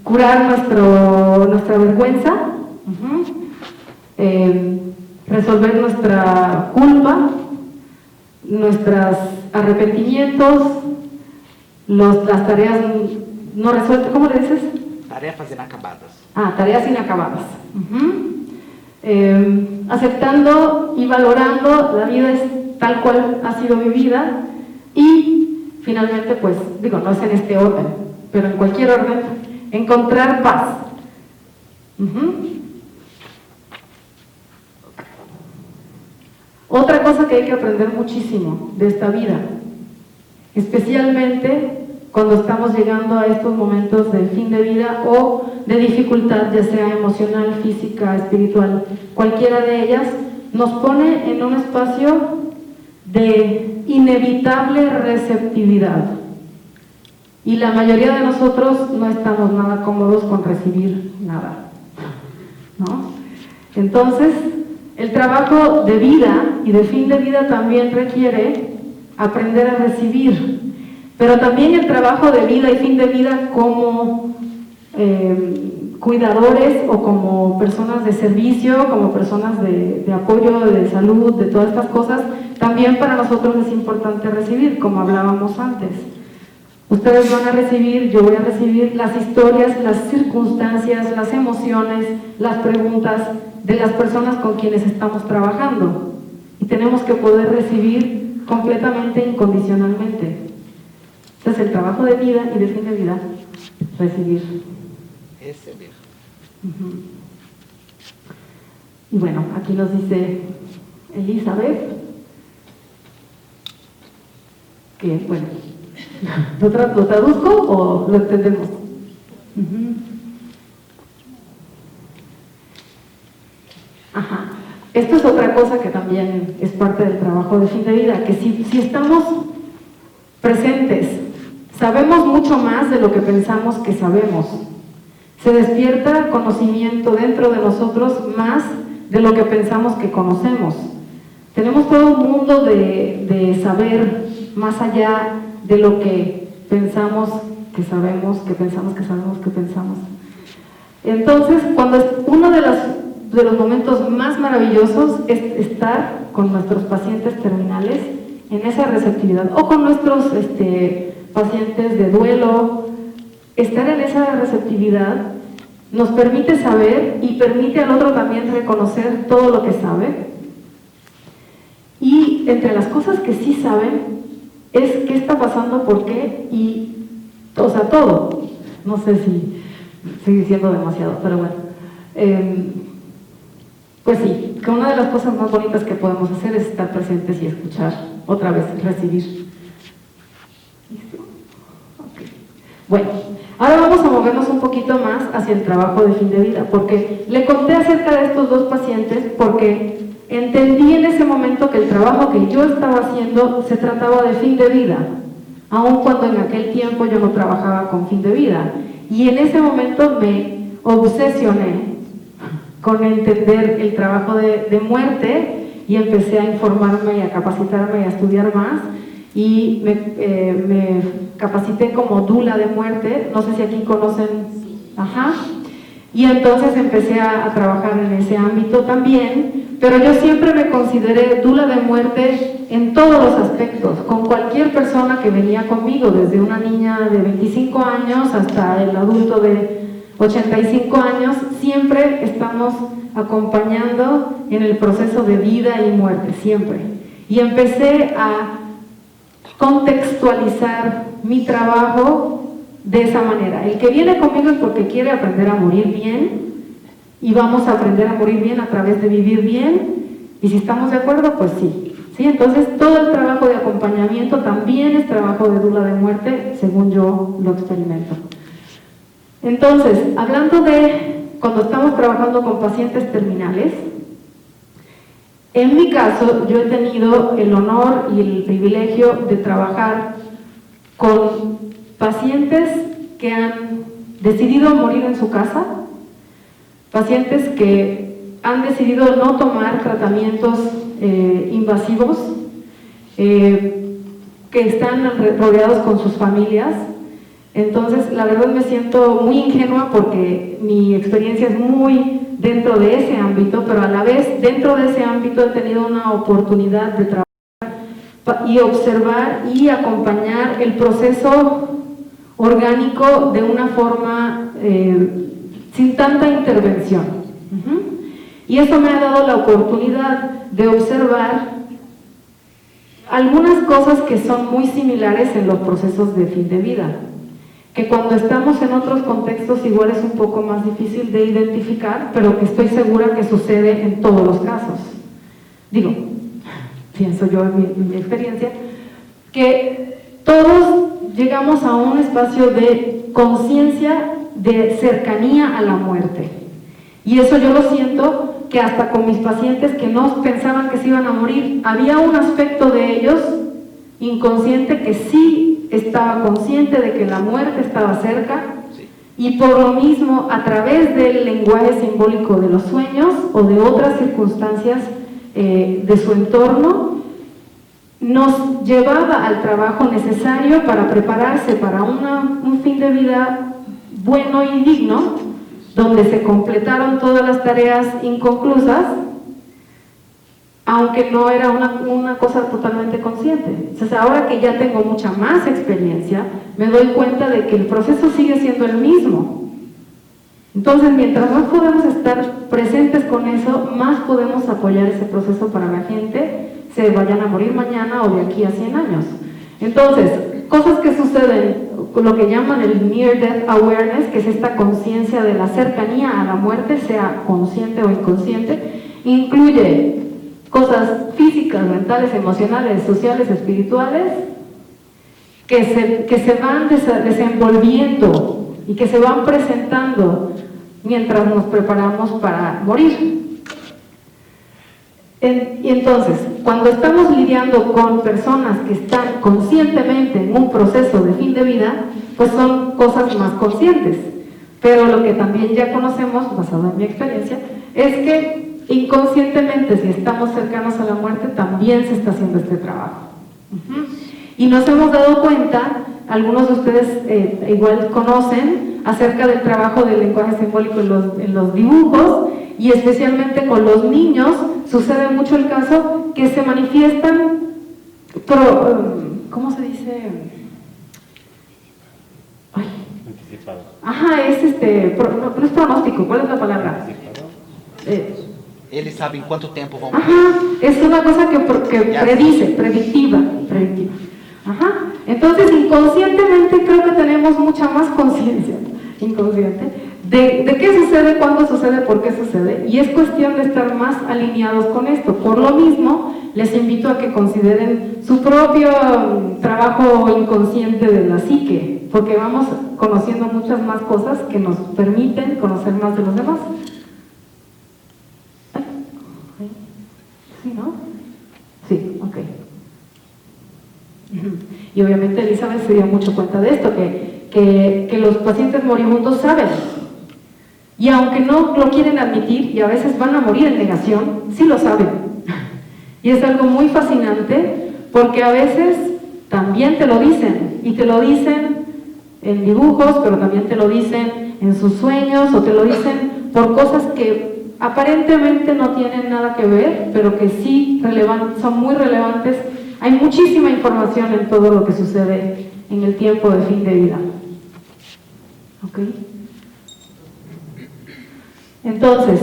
curar nuestra vergüenza, resolver nuestra culpa, nuestros arrepentimientos, las tareas no resueltas, ¿cómo le dices? Tarefas inacabadas. Tareas inacabadas. Aceptando y valorando la vida es tal cual ha sido vivida y finalmente, pues, digo, no es en este orden, pero en cualquier orden, encontrar paz. Otra cosa que hay que aprender muchísimo de esta vida, especialmente cuando estamos llegando a estos momentos de fin de vida o de dificultad, ya sea emocional, física, espiritual, cualquiera de ellas, nos pone en un espacio de inevitable receptividad. Y la mayoría de nosotros no estamos nada cómodos con recibir nada, ¿no? Entonces, el trabajo de vida y de fin de vida también requiere aprender a recibir, pero también el trabajo de vida y fin de vida como cuidadores o como personas de servicio, como personas de apoyo, de salud, de todas estas cosas, también para nosotros es importante recibir, como hablábamos antes. Ustedes van a recibir, yo voy a recibir las historias, las circunstancias, las emociones, las preguntas de las personas con quienes estamos trabajando. Y tenemos que poder recibir completamente, incondicionalmente. Este es el trabajo de vida y de fin de vida, recibir. Ese viejo. Y bueno, aquí nos dice Elizabeth, que bueno, ¿lo traduzco o lo entendemos? Ajá. Esto es otra cosa que también es parte del trabajo de fin de vida, que si estamos presentes, sabemos mucho más de lo que pensamos que sabemos. Se despierta conocimiento dentro de nosotros más de lo que pensamos que conocemos. Tenemos todo un mundo de saber más allá de lo que pensamos que sabemos, que pensamos que sabemos que pensamos. Entonces, cuando uno de los momentos más maravillosos es estar con nuestros pacientes terminales en esa receptividad, o con nuestros pacientes de duelo. Estar en esa receptividad nos permite saber y permite al otro también reconocer todo lo que sabe. Y entre las cosas que sí saben es qué está pasando, por qué, y, o sea, todo. No sé si estoy diciendo demasiado, pero bueno. Pues sí, que una de las cosas más bonitas que podemos hacer es estar presentes y escuchar, otra vez, recibir. ¿Listo? Okay. Bueno, ahora vamos a movernos un poquito más hacia el trabajo de fin de vida, porque le conté acerca de estos dos pacientes porque entendí en ese momento que el trabajo que yo estaba haciendo se trataba de fin de vida, aun cuando en aquel tiempo yo no trabajaba con fin de vida. Y en ese momento me obsesioné con entender el trabajo de muerte y empecé a informarme y a capacitarme y a estudiar más, y me capacité como dula de muerte. No sé si aquí conocen. Ajá. Y entonces empecé a trabajar en ese ámbito también, pero yo siempre me consideré dula de muerte en todos los aspectos, con cualquier persona que venía conmigo, desde una niña de 25 años hasta el adulto de 85 años, siempre estamos acompañando en el proceso de vida y muerte, siempre. Y empecé a contextualizar mi trabajo de esa manera. El que viene conmigo es porque quiere aprender a morir bien, y vamos a aprender a morir bien a través de vivir bien, y si estamos de acuerdo, pues sí. ¿Sí? Entonces, todo el trabajo de acompañamiento también es trabajo de dula de muerte, según yo lo experimento. Entonces, hablando de cuando estamos trabajando con pacientes terminales, en mi caso, yo he tenido el honor y el privilegio de trabajar con pacientes que han decidido morir en su casa, pacientes que han decidido no tomar tratamientos invasivos, que están rodeados con sus familias. Entonces, la verdad me siento muy ingenua porque mi experiencia es muy dentro de ese ámbito, pero a la vez dentro de ese ámbito he tenido una oportunidad de trabajar y observar y acompañar el proceso orgánico de una forma sin tanta intervención. Y eso me ha dado la oportunidad de observar algunas cosas que son muy similares en los procesos de fin de vida, que cuando estamos en otros contextos igual es un poco más difícil de identificar, pero que estoy segura que sucede en todos los casos. Digo, pienso yo en mi experiencia, que todos llegamos a un espacio de conciencia, de cercanía a la muerte. Y eso yo lo siento que hasta con mis pacientes que no pensaban que se iban a morir, había un aspecto de ellos inconsciente que sí estaba consciente de que la muerte estaba cerca, y por lo mismo, a través del lenguaje simbólico de los sueños o de otras circunstancias de su entorno, nos llevaba al trabajo necesario para prepararse para un fin de vida bueno y digno, donde se completaron todas las tareas inconclusas, aunque no era una cosa totalmente consciente. Entonces, ahora que ya tengo mucha más experiencia, me doy cuenta de que el proceso sigue siendo el mismo. Entonces, mientras más podemos estar presentes con eso, más podemos apoyar ese proceso para la gente se vayan a morir mañana o de aquí a 100 años. Entonces, cosas que suceden, lo que llaman el Near Death Awareness, que es esta conciencia de la cercanía a la muerte, sea consciente o inconsciente, incluye cosas físicas, mentales, emocionales, sociales, espirituales, que se van desenvolviendo y que se van presentando mientras nos preparamos para morir. Y entonces, cuando estamos lidiando con personas que están conscientemente en un proceso de fin de vida, pues son cosas más conscientes. Pero lo que también ya conocemos, basado en mi experiencia, es que inconscientemente, si estamos cercanos a la muerte, también se está haciendo este trabajo. Y nos hemos dado cuenta, algunos de ustedes igual conocen, acerca del trabajo del lenguaje simbólico en los dibujos, y especialmente con los niños, sucede mucho el caso que se manifiestan, ¿cómo se dice? Ay. Anticipado. Ajá, no es pronóstico, ¿cuál es la palabra? Eles sabem quanto tempo vão. Ajá, es una cosa que predice, predictiva. Ajá, entonces inconscientemente creo que tenemos mucha más conciencia, inconsciente, de qué sucede, cuándo sucede, por qué sucede, y es cuestión de estar más alineados con esto. Por lo mismo, les invito a que consideren su propio trabajo inconsciente de la psique, porque vamos conociendo muchas más cosas que nos permiten conocer más de los demás. ¿Sí, no? Sí, ok. Y obviamente Elizabeth se dio mucho cuenta de esto, que los pacientes moribundos saben. Y aunque no lo quieren admitir, y a veces van a morir en negación, sí lo saben. Y es algo muy fascinante, porque a veces también te lo dicen, y te lo dicen en dibujos, pero también te lo dicen en sus sueños, o te lo dicen por cosas que aparentemente no tienen nada que ver, pero que sí son muy relevantes. Hay muchísima información en todo lo que sucede en el tiempo de fin de vida. ¿Ok? Entonces,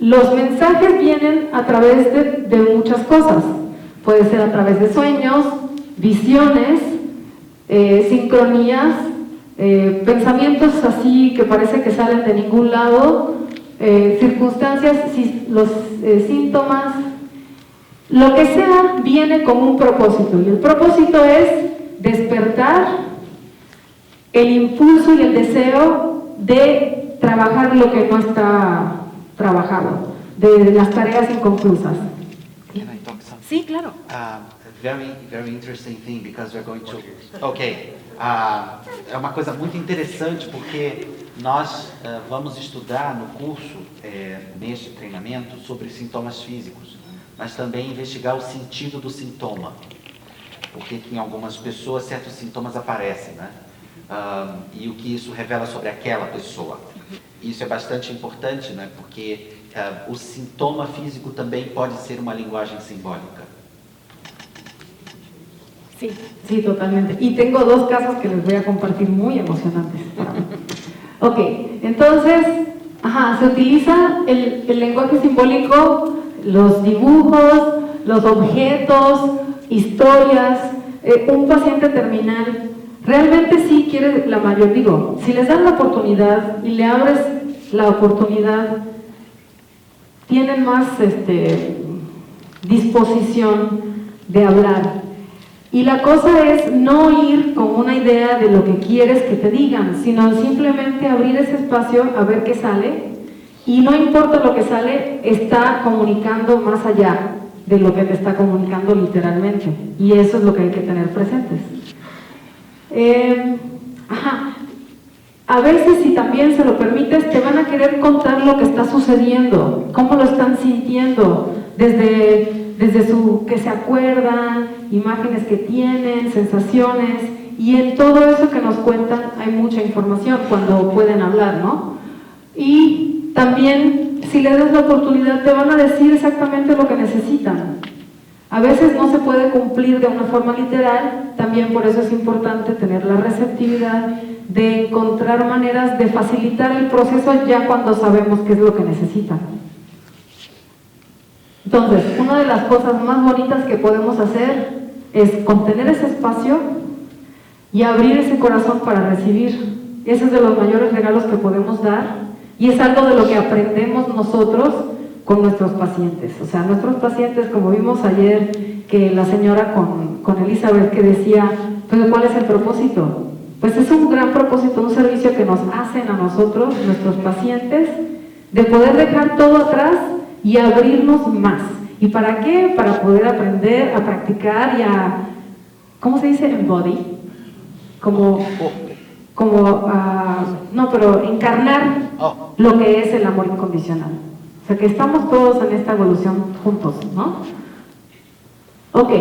los mensajes vienen a través de muchas cosas. Puede ser a través de sueños, visiones, sincronías, pensamientos así que parece que salen de ningún lado, circunstancias, los síntomas, lo que sea viene con un propósito, y el propósito es despertar el impulso y el deseo de trabajar lo que no está trabajado, de las tareas inconclusas. Can I talk something? Sí, claro. Very interesting thing because we're going to. Okay. É uma coisa muito interessante porque nós vamos estudar no curso, neste treinamento, sobre sintomas físicos, mas também investigar o sentido do sintoma, porque em algumas pessoas certos sintomas aparecem, né? E o que isso revela sobre aquela pessoa. Isso é bastante importante, né? Porque o sintoma físico também pode ser uma linguagem simbólica. Sí, sí, totalmente. Y tengo dos casos que les voy a compartir muy emocionantes. Ok, entonces, se utiliza el lenguaje simbólico, los dibujos, los objetos, historias. Un paciente terminal realmente sí quiere la mayor, si les dan la oportunidad y le abres la oportunidad, tienen más disposición de hablar. Y la cosa es no ir con una idea de lo que quieres que te digan, sino simplemente abrir ese espacio a ver qué sale, y no importa lo que sale, está comunicando más allá de lo que te está comunicando literalmente, y eso es lo que hay que tener presentes. A veces, si también se lo permites, te van a querer contar lo que está sucediendo, cómo lo están sintiendo, desde su que se acuerdan, imágenes que tienen, sensaciones, y en todo eso que nos cuentan hay mucha información cuando pueden hablar, ¿no? Y también si le das la oportunidad, te van a decir exactamente lo que necesitan. A veces no se puede cumplir de una forma literal, también por eso es importante tener la receptividad de encontrar maneras de facilitar el proceso ya cuando sabemos qué es lo que necesitan. Entonces, una de las cosas más bonitas que podemos hacer es contener ese espacio y abrir ese corazón para recibir. Ese es de los mayores regalos que podemos dar y es algo de lo que aprendemos nosotros con nuestros pacientes. O sea, nuestros pacientes, como vimos ayer, que la señora con Elizabeth que decía, pero ¿cuál es el propósito? Pues es un gran propósito, un servicio que nos hacen a nosotros, nuestros pacientes, de poder dejar todo atrás y abrirnos más. ¿Y para qué? Para poder aprender a practicar y a, ¿cómo se dice? Embody. Encarnar lo que es el amor incondicional. O sea, que estamos todos en esta evolución juntos, ¿no? Ok,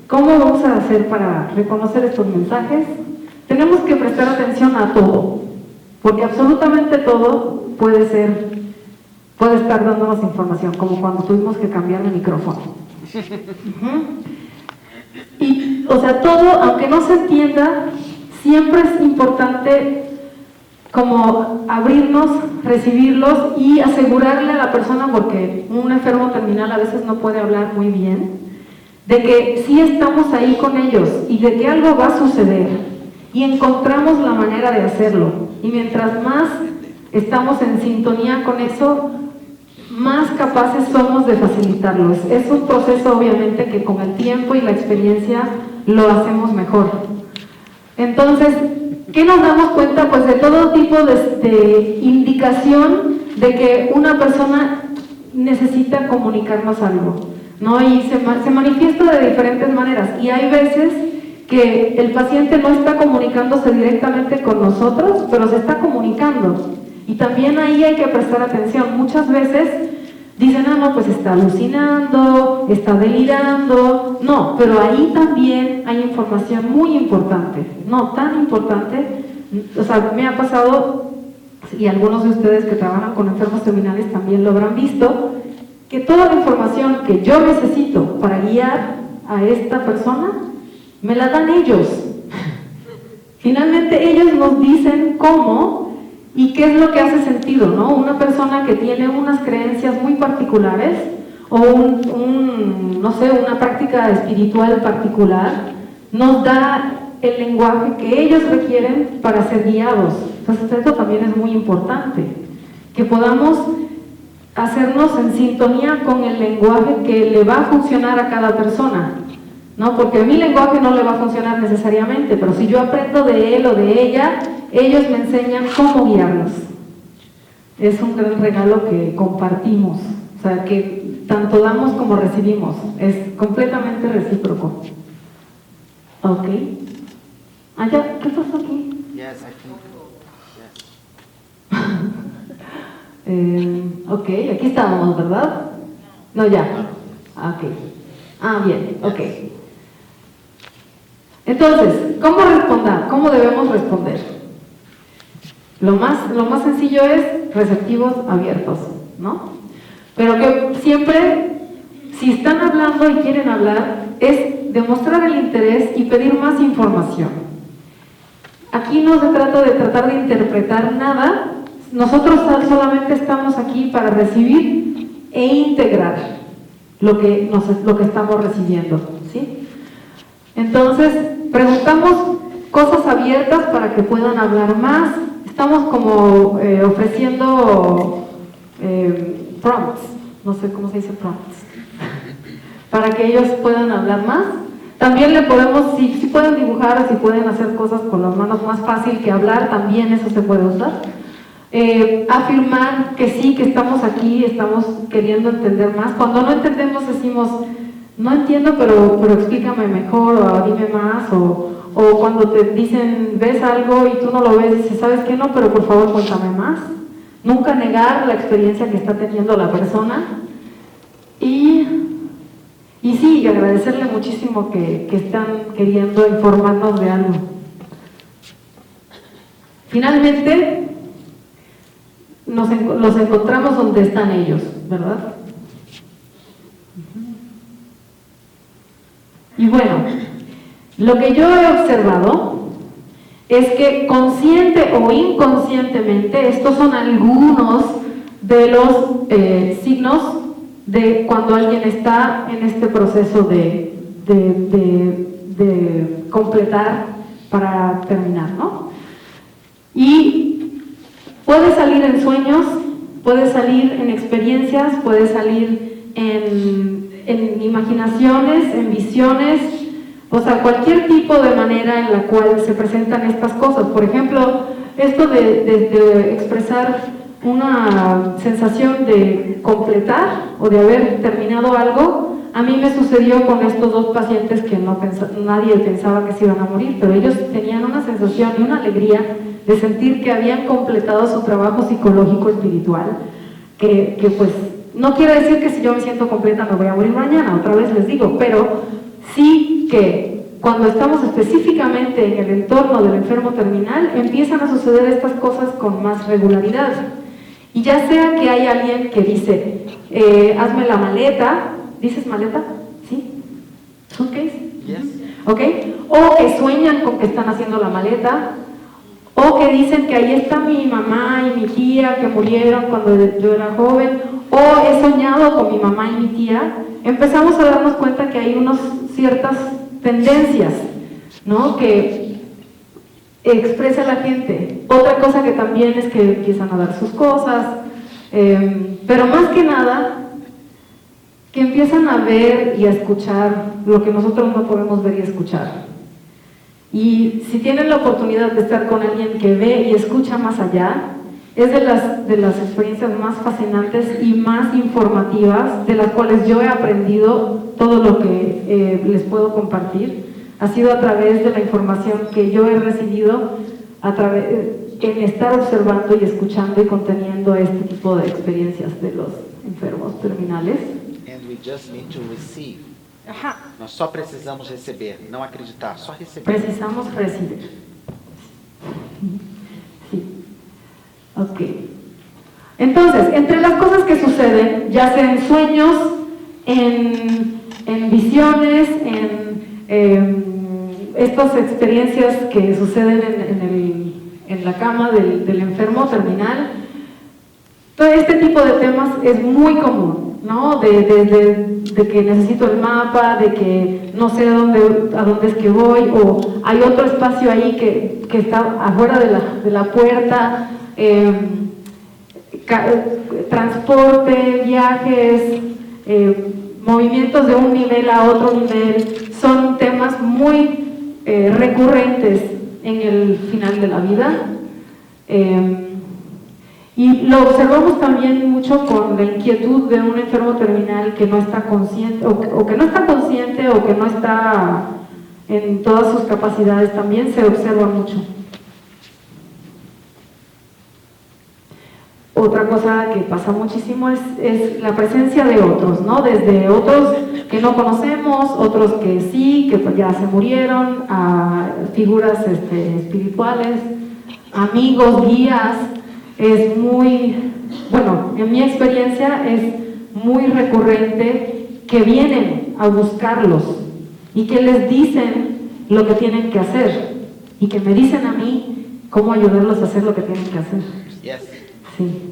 ¿cómo vamos a hacer para reconocer estos mensajes? Tenemos que prestar atención a todo, porque absolutamente todo puede estar dándonos información, como cuando tuvimos que cambiar el micrófono. Y, o sea, todo, aunque no se entienda, siempre es importante como abrirnos, recibirlos y asegurarle a la persona, porque un enfermo terminal a veces no puede hablar muy bien, de que sí estamos ahí con ellos y de que algo va a suceder y encontramos la manera de hacerlo. Y mientras más estamos en sintonía con eso, más capaces somos de facilitarlo. Es un proceso obviamente que con el tiempo y la experiencia lo hacemos mejor. Entonces, ¿qué nos damos cuenta? Pues de todo tipo de indicación de que una persona necesita comunicarnos algo, ¿no? Y se manifiesta de diferentes maneras. Y hay veces que el paciente no está comunicándose directamente con nosotros, pero se está comunicando. Y también ahí hay que prestar atención. Muchas veces dicen, no, pues está alucinando, está delirando. No, pero ahí también hay información muy importante, no tan importante. O sea, me ha pasado, y algunos de ustedes que trabajan con enfermos terminales también lo habrán visto, que toda la información que yo necesito para guiar a esta persona, me la dan ellos. Finalmente ellos nos dicen cómo y qué es lo que hace sentido, ¿no? Una persona que tiene unas creencias muy particulares o no sé, una práctica espiritual particular, nos da el lenguaje que ellos requieren para ser guiados. Entonces esto también es muy importante, que podamos hacernos en sintonía con el lenguaje que le va a funcionar a cada persona, ¿no? Porque mi lenguaje no le va a funcionar necesariamente, pero si yo aprendo de él o de ella, ellos me enseñan cómo guiarlos. Es un gran regalo que compartimos, o sea, que tanto damos como recibimos, es completamente recíproco. Ok. ¿Qué pasó aquí? Yes, I think, yes. Ok, aquí estábamos, ¿verdad? No, ya. Ok. Bien, ok. Entonces, ¿cómo responder? ¿Cómo debemos responder? Lo más sencillo es receptivos, abiertos, ¿no? Pero que siempre, si están hablando y quieren hablar, es demostrar el interés y pedir más información. Aquí no se trata de tratar de interpretar nada, nosotros solamente estamos aquí para recibir e integrar lo que estamos recibiendo, ¿sí? Entonces, preguntamos cosas abiertas para que puedan hablar más. Estamos como ofreciendo prompts, no sé cómo se dice prompts, para que ellos puedan hablar más. También le podemos, si pueden dibujar o si pueden hacer cosas con las manos más fácil que hablar, también eso se puede usar. Afirmar que sí, que estamos aquí, estamos queriendo entender más. Cuando no entendemos decimos, no entiendo, pero explícame mejor, o dime más, o cuando te dicen, ves algo y tú no lo ves, dices, ¿sabes qué? No, pero por favor cuéntame más. Nunca negar la experiencia que está teniendo la persona. Y sí, agradecerle muchísimo que están queriendo informarnos de algo. Finalmente, los encontramos donde están ellos, ¿verdad? Y bueno, lo que yo he observado es que consciente o inconscientemente, estos son algunos de los signos de cuando alguien está en este proceso de completar para terminar, ¿no? Y puede salir en sueños, puede salir en experiencias, puede salir en imaginaciones, en visiones, o sea, cualquier tipo de manera en la cual se presentan estas cosas. Por ejemplo, esto de expresar una sensación de completar o de haber terminado algo, a mí me sucedió con estos dos pacientes que nadie pensaba que se iban a morir, pero ellos tenían una sensación y una alegría de sentir que habían completado su trabajo psicológico espiritual, que pues no quiere decir que si yo me siento completa me voy a morir mañana, otra vez les digo, pero sí que cuando estamos específicamente en el entorno del enfermo terminal, empiezan a suceder estas cosas con más regularidad. Y ya sea que hay alguien que dice, hazme la maleta, ¿dices maleta? ¿Sí? ¿Suitcase? Yes. ¿Ok? O que sueñan con que están haciendo la maleta, o que dicen que ahí está mi mamá y mi tía que murieron cuando yo era joven, o he soñado con mi mamá y mi tía. Empezamos a darnos cuenta que hay unas ciertas tendencias, ¿no?, que expresa la gente. Otra cosa que también es que empiezan a dar sus cosas, pero más que nada que empiezan a ver y a escuchar lo que nosotros no podemos ver y escuchar. Y si tienen la oportunidad de estar con alguien que ve y escucha más allá, es de las experiencias más fascinantes y más informativas, de las cuales yo he aprendido todo lo que les puedo compartir. Ha sido a través de la información que yo he recibido en estar observando y escuchando y conteniendo este tipo de experiencias de los enfermos terminales. And we just need to receive. Ajá. Nós só precisamos receber, não acreditar, só receber. Precisamos recibir. Sí. Ok. Entonces, entre las cosas que suceden, ya sea en sueños, en visiones, en estas experiencias que suceden en la cama del enfermo terminal, todo este tipo de temas es muy común, ¿no? De que necesito el mapa, de que no sé a dónde es que voy, o hay otro espacio ahí que está afuera de la puerta, transporte, viajes, movimientos de un nivel a otro nivel, son temas muy recurrentes en el final de la vida. Y lo observamos también mucho con la inquietud de un enfermo terminal que no está consciente, o que no está consciente, o que no está en todas sus capacidades, también se observa mucho. Otra cosa que pasa muchísimo es la presencia de otros, ¿no? Desde otros que no conocemos, otros que sí, que ya se murieron, a figuras espirituales, amigos, guías. Es muy, bueno, en mi experiencia es muy recurrente que vienen a buscarlos y que les dicen lo que tienen que hacer y que me dicen a mí cómo ayudarlos a hacer lo que tienen que hacer. Yes. Sí,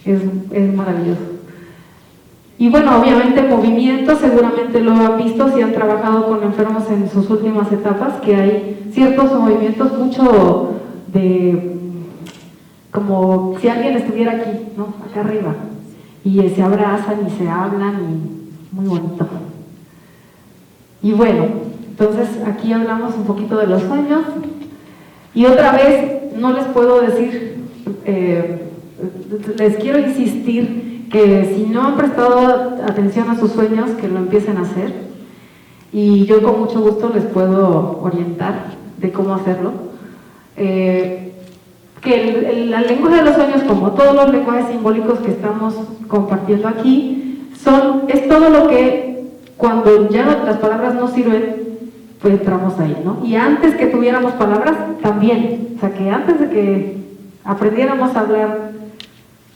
es maravilloso. Y bueno, obviamente movimiento, seguramente lo han visto si han trabajado con enfermos en sus últimas etapas, que hay ciertos movimientos mucho de, como si alguien estuviera aquí, ¿no? Acá arriba, y se abrazan y se hablan, y muy bonito. Y bueno, entonces aquí hablamos un poquito de los sueños, y otra vez no les puedo decir, les quiero insistir que si no han prestado atención a sus sueños, que lo empiecen a hacer, y yo con mucho gusto les puedo orientar de cómo hacerlo. Que la lengua de los sueños, como todos los lenguajes simbólicos que estamos compartiendo aquí, es todo lo que cuando ya las palabras no sirven, pues entramos ahí, ¿no? Y antes que tuviéramos palabras, también, o sea que antes de que aprendiéramos a hablar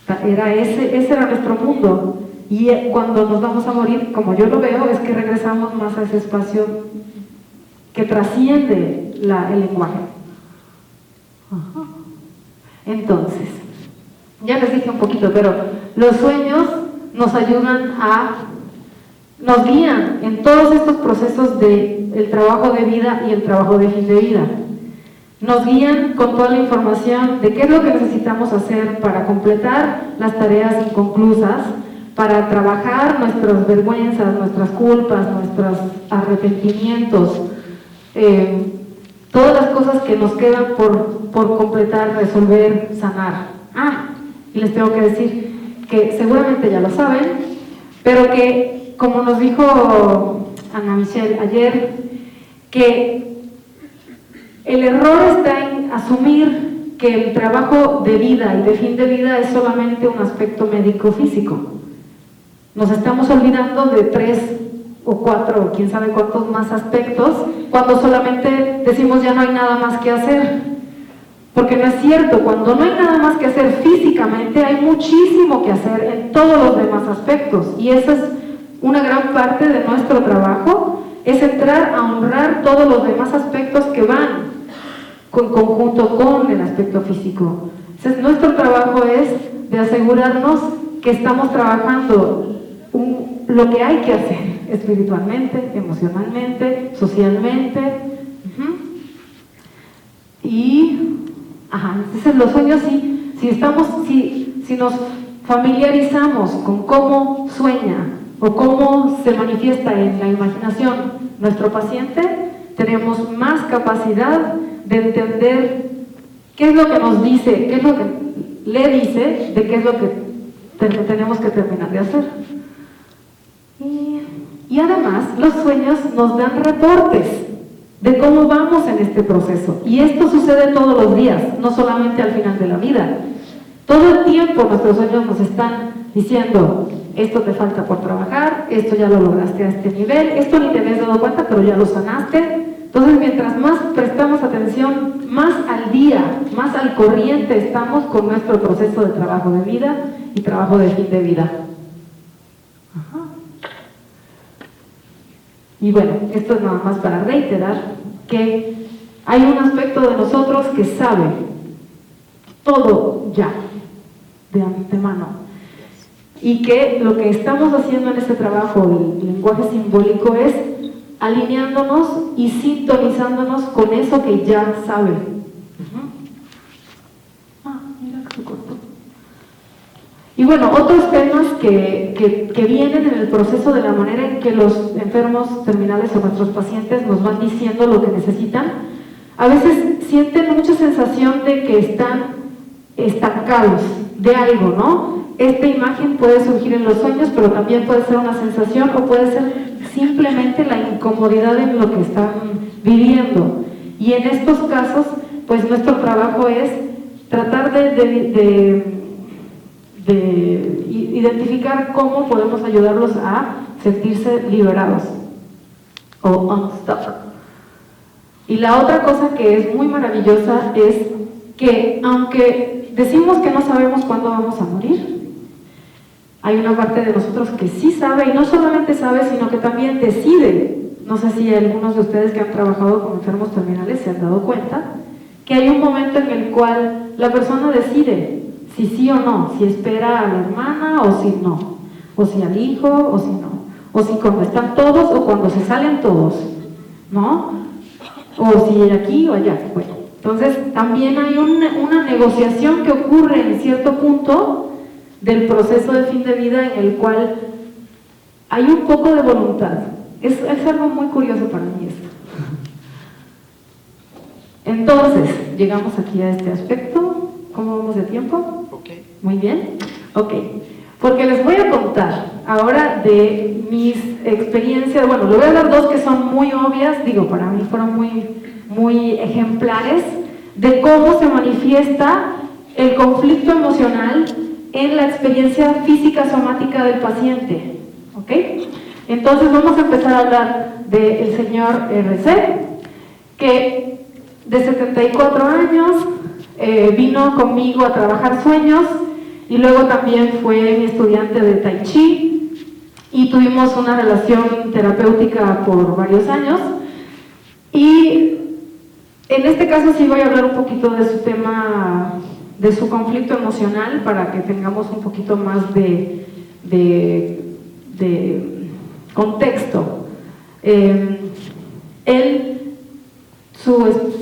Ese era nuestro mundo. Y cuando nos vamos a morir, como yo lo veo, es que regresamos más a ese espacio que trasciende el lenguaje. Ajá. Entonces, ya les dije un poquito, pero los sueños nos ayudan nos guían en todos estos procesos del trabajo de vida y el trabajo de fin de vida. Nos guían con toda la información de qué es lo que necesitamos hacer para completar las tareas inconclusas, para trabajar nuestras vergüenzas, nuestras culpas, nuestros arrepentimientos, todas las cosas que nos quedan por completar, resolver, sanar. Y les tengo que decir que seguramente ya lo saben, pero que, como nos dijo Ana Michelle ayer, que el error está en asumir que el trabajo de vida y de fin de vida es solamente un aspecto médico-físico. Nos estamos olvidando de 3 o 4 o quién sabe cuántos más aspectos, cuando solamente decimos ya no hay nada más que hacer. Porque no es cierto, cuando no hay nada más que hacer físicamente, hay muchísimo que hacer en todos los demás aspectos. Y esa es una gran parte de nuestro trabajo, es entrar a honrar todos los demás aspectos que van en conjunto con el aspecto físico. Entonces, nuestro trabajo es de asegurarnos que estamos trabajando lo que hay que hacer espiritualmente, emocionalmente, socialmente. Entonces los sueños, si nos familiarizamos con cómo sueña o cómo se manifiesta en la imaginación nuestro paciente, tenemos más capacidad de entender qué es lo que nos dice, qué es lo que le dice, de qué es lo que tenemos que terminar de hacer. Y además, los sueños nos dan reportes de cómo vamos en este proceso. Y esto sucede todos los días, no solamente al final de la vida. Todo el tiempo nuestros sueños nos están diciendo, esto te falta por trabajar, esto ya lo lograste a este nivel, esto ni te habías dado cuenta, pero ya lo sanaste. Entonces, mientras más prestamos atención, más al día, más al corriente estamos con nuestro proceso de trabajo de vida y trabajo de fin de vida. Y bueno, esto es nada más para reiterar que hay un aspecto de nosotros que sabe todo ya, de antemano. Y que lo que estamos haciendo en este trabajo del lenguaje simbólico es alineándonos y sintonizándonos con eso que ya sabe. Mira que se cortó. Y bueno, otros temas que vienen en el proceso de la manera en que los enfermos terminales o nuestros pacientes nos van diciendo lo que necesitan, a veces sienten mucha sensación de que están estancados de algo, ¿no? Esta imagen puede surgir en los sueños, pero también puede ser una sensación o puede ser simplemente la incomodidad en lo que están viviendo. Y en estos casos, pues nuestro trabajo es tratar de identificar cómo podemos ayudarlos a sentirse liberados o unstuck. Y la otra cosa que es muy maravillosa es que aunque decimos que no sabemos cuándo vamos a morir, hay una parte de nosotros que sí sabe, y no solamente sabe, sino que también decide. No sé si algunos de ustedes que han trabajado con enfermos terminales se han dado cuenta que hay un momento en el cual la persona decide si sí o no, si espera a la hermana o si no, o si al hijo o si no, o si cuando están todos o cuando se salen todos, ¿no? O si aquí o allá. Bueno, entonces también hay una negociación que ocurre en cierto punto del proceso de fin de vida en el cual hay un poco de voluntad. Es algo muy curioso para mí esto. Entonces, llegamos aquí a este aspecto. ¿Cómo vamos de tiempo? Okay. Muy bien. Ok. Porque les voy a contar ahora de mis experiencias. Bueno, les voy a dar dos que son muy obvias, para mí fueron muy ejemplares de cómo se manifiesta el conflicto emocional en la experiencia física somática del paciente. ¿Ok? Entonces vamos a empezar a hablar del señor RC, que de 74 años vino conmigo a trabajar sueños y luego también fue mi estudiante de Tai Chi y tuvimos una relación terapéutica por varios años. Y en este caso sí voy a hablar un poquito de su tema, de su conflicto emocional, para que tengamos un poquito más de contexto.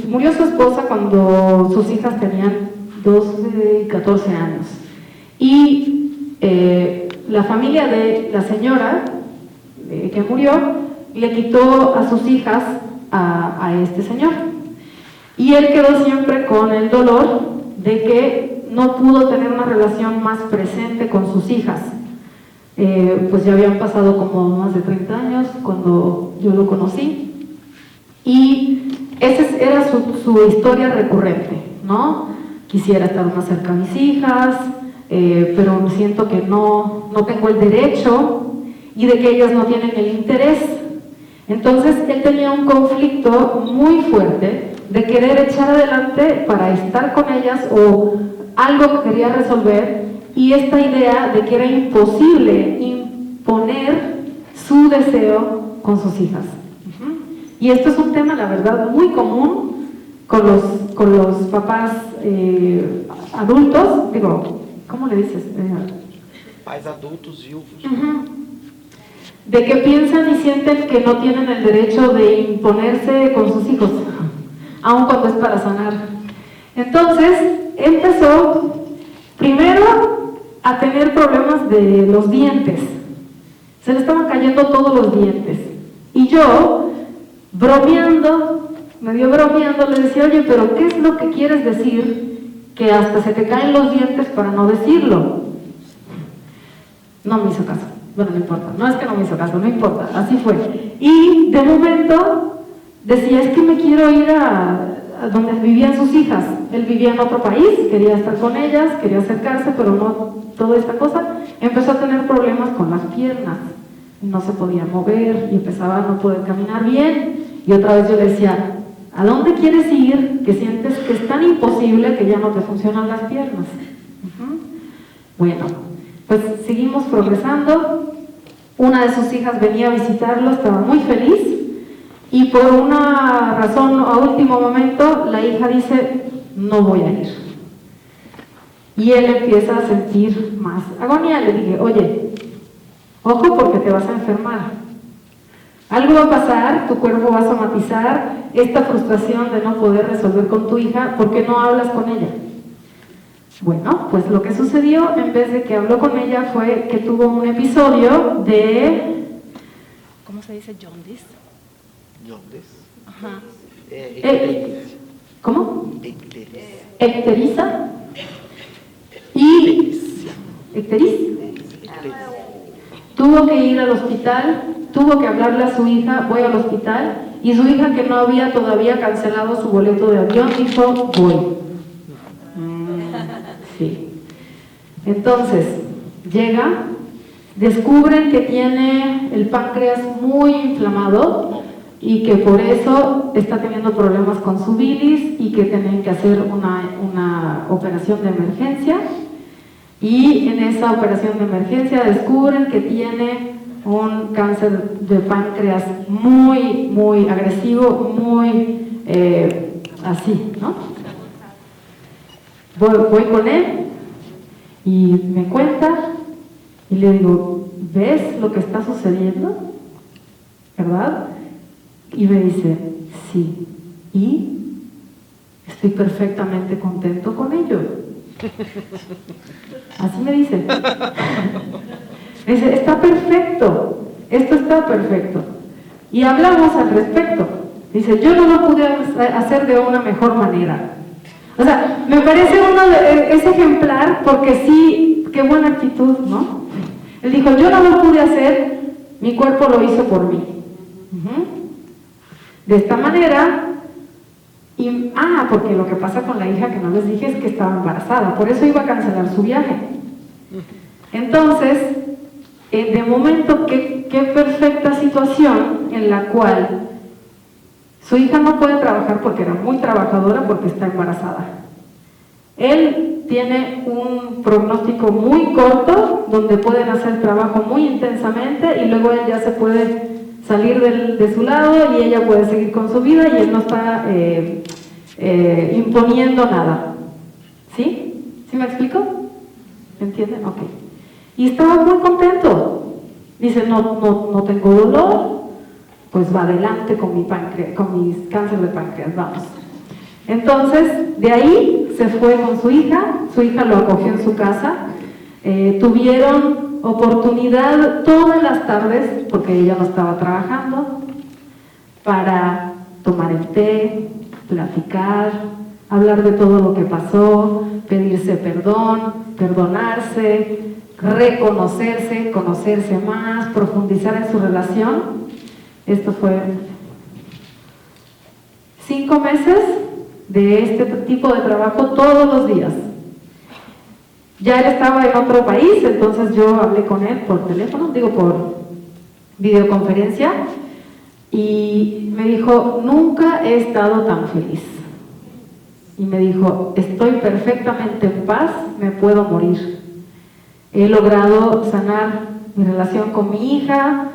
Murió su esposa cuando sus hijas tenían 12 y 14 años. Y la familia de la señora que murió le quitó a sus hijas a este señor. Y él quedó siempre con el dolor de que no pudo tener una relación más presente con sus hijas. Pues ya habían pasado como más de 30 años cuando yo lo conocí. Y esa era su historia recurrente, ¿no? Quisiera estar más cerca de mis hijas, pero siento que no tengo el derecho y de que ellas no tienen el interés. Entonces él tenía un conflicto muy fuerte de querer echar adelante para estar con ellas o algo que quería resolver, y esta idea de que era imposible imponer su deseo con sus hijas. Y esto es un tema, la verdad, muy común con los papás adultos, digo, ¿cómo le dices? Pais adultos viúvos. De que piensan y sienten que no tienen el derecho de imponerse con sus hijos, aun cuando es para sanar. Entonces, empezó primero a tener problemas de los dientes. Se le estaban cayendo todos los dientes. Y yo, medio bromeando, le decía, oye, pero ¿qué es lo que quieres decir que hasta se te caen los dientes para no decirlo? No me hizo caso. Bueno, no importa, no es que no me hizo caso, no importa, así fue. Y de momento decía, es que me quiero ir a donde vivían sus hijas. Él vivía en otro país, quería estar con ellas, quería acercarse, pero no toda esta cosa. Empezó a tener problemas con las piernas, no se podía mover y empezaba a no poder caminar bien. Y otra vez yo le decía, ¿a dónde quieres ir que sientes que es tan imposible que ya no te funcionan las piernas? Bueno, pues seguimos progresando. Una de sus hijas venía a visitarlo, estaba muy feliz, y por una razón a último momento la hija dice, no voy a ir. Y él empieza a sentir más agonía. Le dije, oye, ojo porque te vas a enfermar. Algo va a pasar, tu cuerpo va a somatizar esta frustración de no poder resolver con tu hija, ¿por qué no hablas con ella? Bueno, pues lo que sucedió, en vez de que habló con ella, fue que tuvo un episodio de... ¿Cómo se dice? Jaundice. Jaundice? Ajá. Ictericia. ¿Cómo? Ictericia. Ictericia. Y... Ictericia. Tuvo que ir al hospital, tuvo que hablarle a su hija, voy al hospital, y su hija, que no había todavía cancelado su boleto de avión, dijo, voy. Sí. Entonces, llega, descubren que tiene el páncreas muy inflamado y que por eso está teniendo problemas con su bilis y que tienen que hacer una operación de emergencia. Y en esa operación de emergencia descubren que tiene un cáncer de páncreas muy, muy agresivo, muy así, ¿no? Voy con él y me cuenta y le digo, ¿ves lo que está sucediendo? ¿Verdad? Y me dice, sí, y estoy perfectamente contento con ello. Así me dice. Me dice, está perfecto, esto está perfecto. Y hablamos al respecto. Dice, yo no lo pude hacer de una mejor manera. O sea, me parece es ejemplar porque sí, qué buena actitud, ¿no? Él dijo, yo no lo pude hacer, mi cuerpo lo hizo por mí. De esta manera, porque lo que pasa con la hija que no les dije es que estaba embarazada, por eso iba a cancelar su viaje. Entonces, de momento, qué perfecta situación en la cual su hija no puede trabajar porque era muy trabajadora porque está embarazada. Él tiene un pronóstico muy corto, donde pueden hacer trabajo muy intensamente y luego él ya se puede salir de su lado y ella puede seguir con su vida y él no está imponiendo nada. ¿Sí? ¿Sí me explico? ¿Entienden? Ok. Y estaba muy contento. Dice, no tengo dolor, pues va adelante con mi cáncer de páncreas, vamos. Entonces, de ahí se fue con su hija lo acogió en su casa, tuvieron oportunidad todas las tardes, porque ella no estaba trabajando, para tomar el té, platicar, hablar de todo lo que pasó, pedirse perdón, perdonarse, reconocerse, conocerse más, profundizar en su relación. Esto fue 5 meses de este tipo de trabajo todos los días. Ya él estaba en otro país, entonces yo hablé con él por teléfono, por videoconferencia, y me dijo, nunca he estado tan feliz. Y me dijo, estoy perfectamente en paz, me puedo morir. He logrado sanar mi relación con mi hija,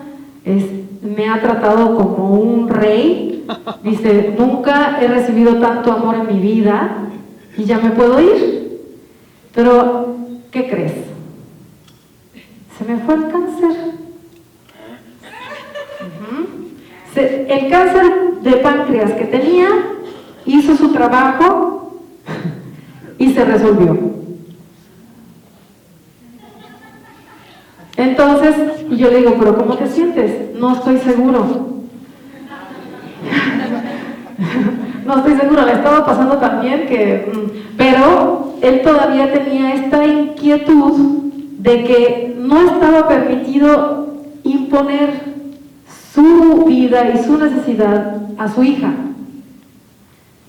me ha tratado como un rey. Dice, nunca he recibido tanto amor en mi vida y ya me puedo ir. Pero, ¿qué crees? Se me fue el cáncer. El cáncer de páncreas que tenía hizo su trabajo y se resolvió. Entonces, yo le digo, ¿pero cómo te sientes? No estoy seguro. No estoy segura, le estaba pasando también pero él todavía tenía esta inquietud de que no estaba permitido imponer su vida y su necesidad a su hija.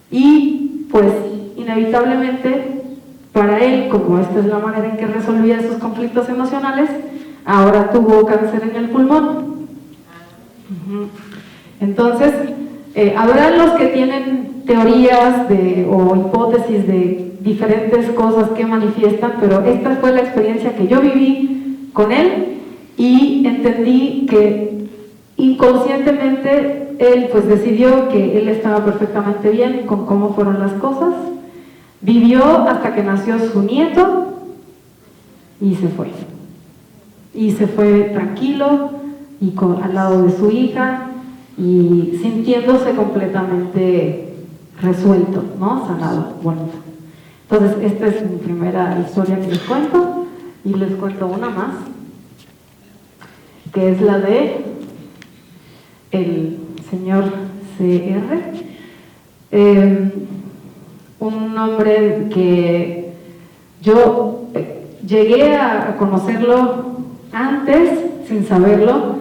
Y pues inevitablemente para él, como esta es la manera en que resolvía esos conflictos emocionales, ahora tuvo cáncer en el pulmón. Entonces, habrá los que tienen teorías o hipótesis de diferentes cosas que manifiestan, pero esta fue la experiencia que yo viví con él y entendí que inconscientemente él pues decidió que él estaba perfectamente bien con cómo fueron las cosas, vivió hasta que nació su nieto y se fue. Y se fue tranquilo y al lado de su hija y sintiéndose completamente resuelto, ¿no? Sanado, bonito. Entonces, esta es mi primera historia que les cuento y les cuento una más, que es la de el señor CR, un hombre que yo llegué a conocerlo antes, sin saberlo,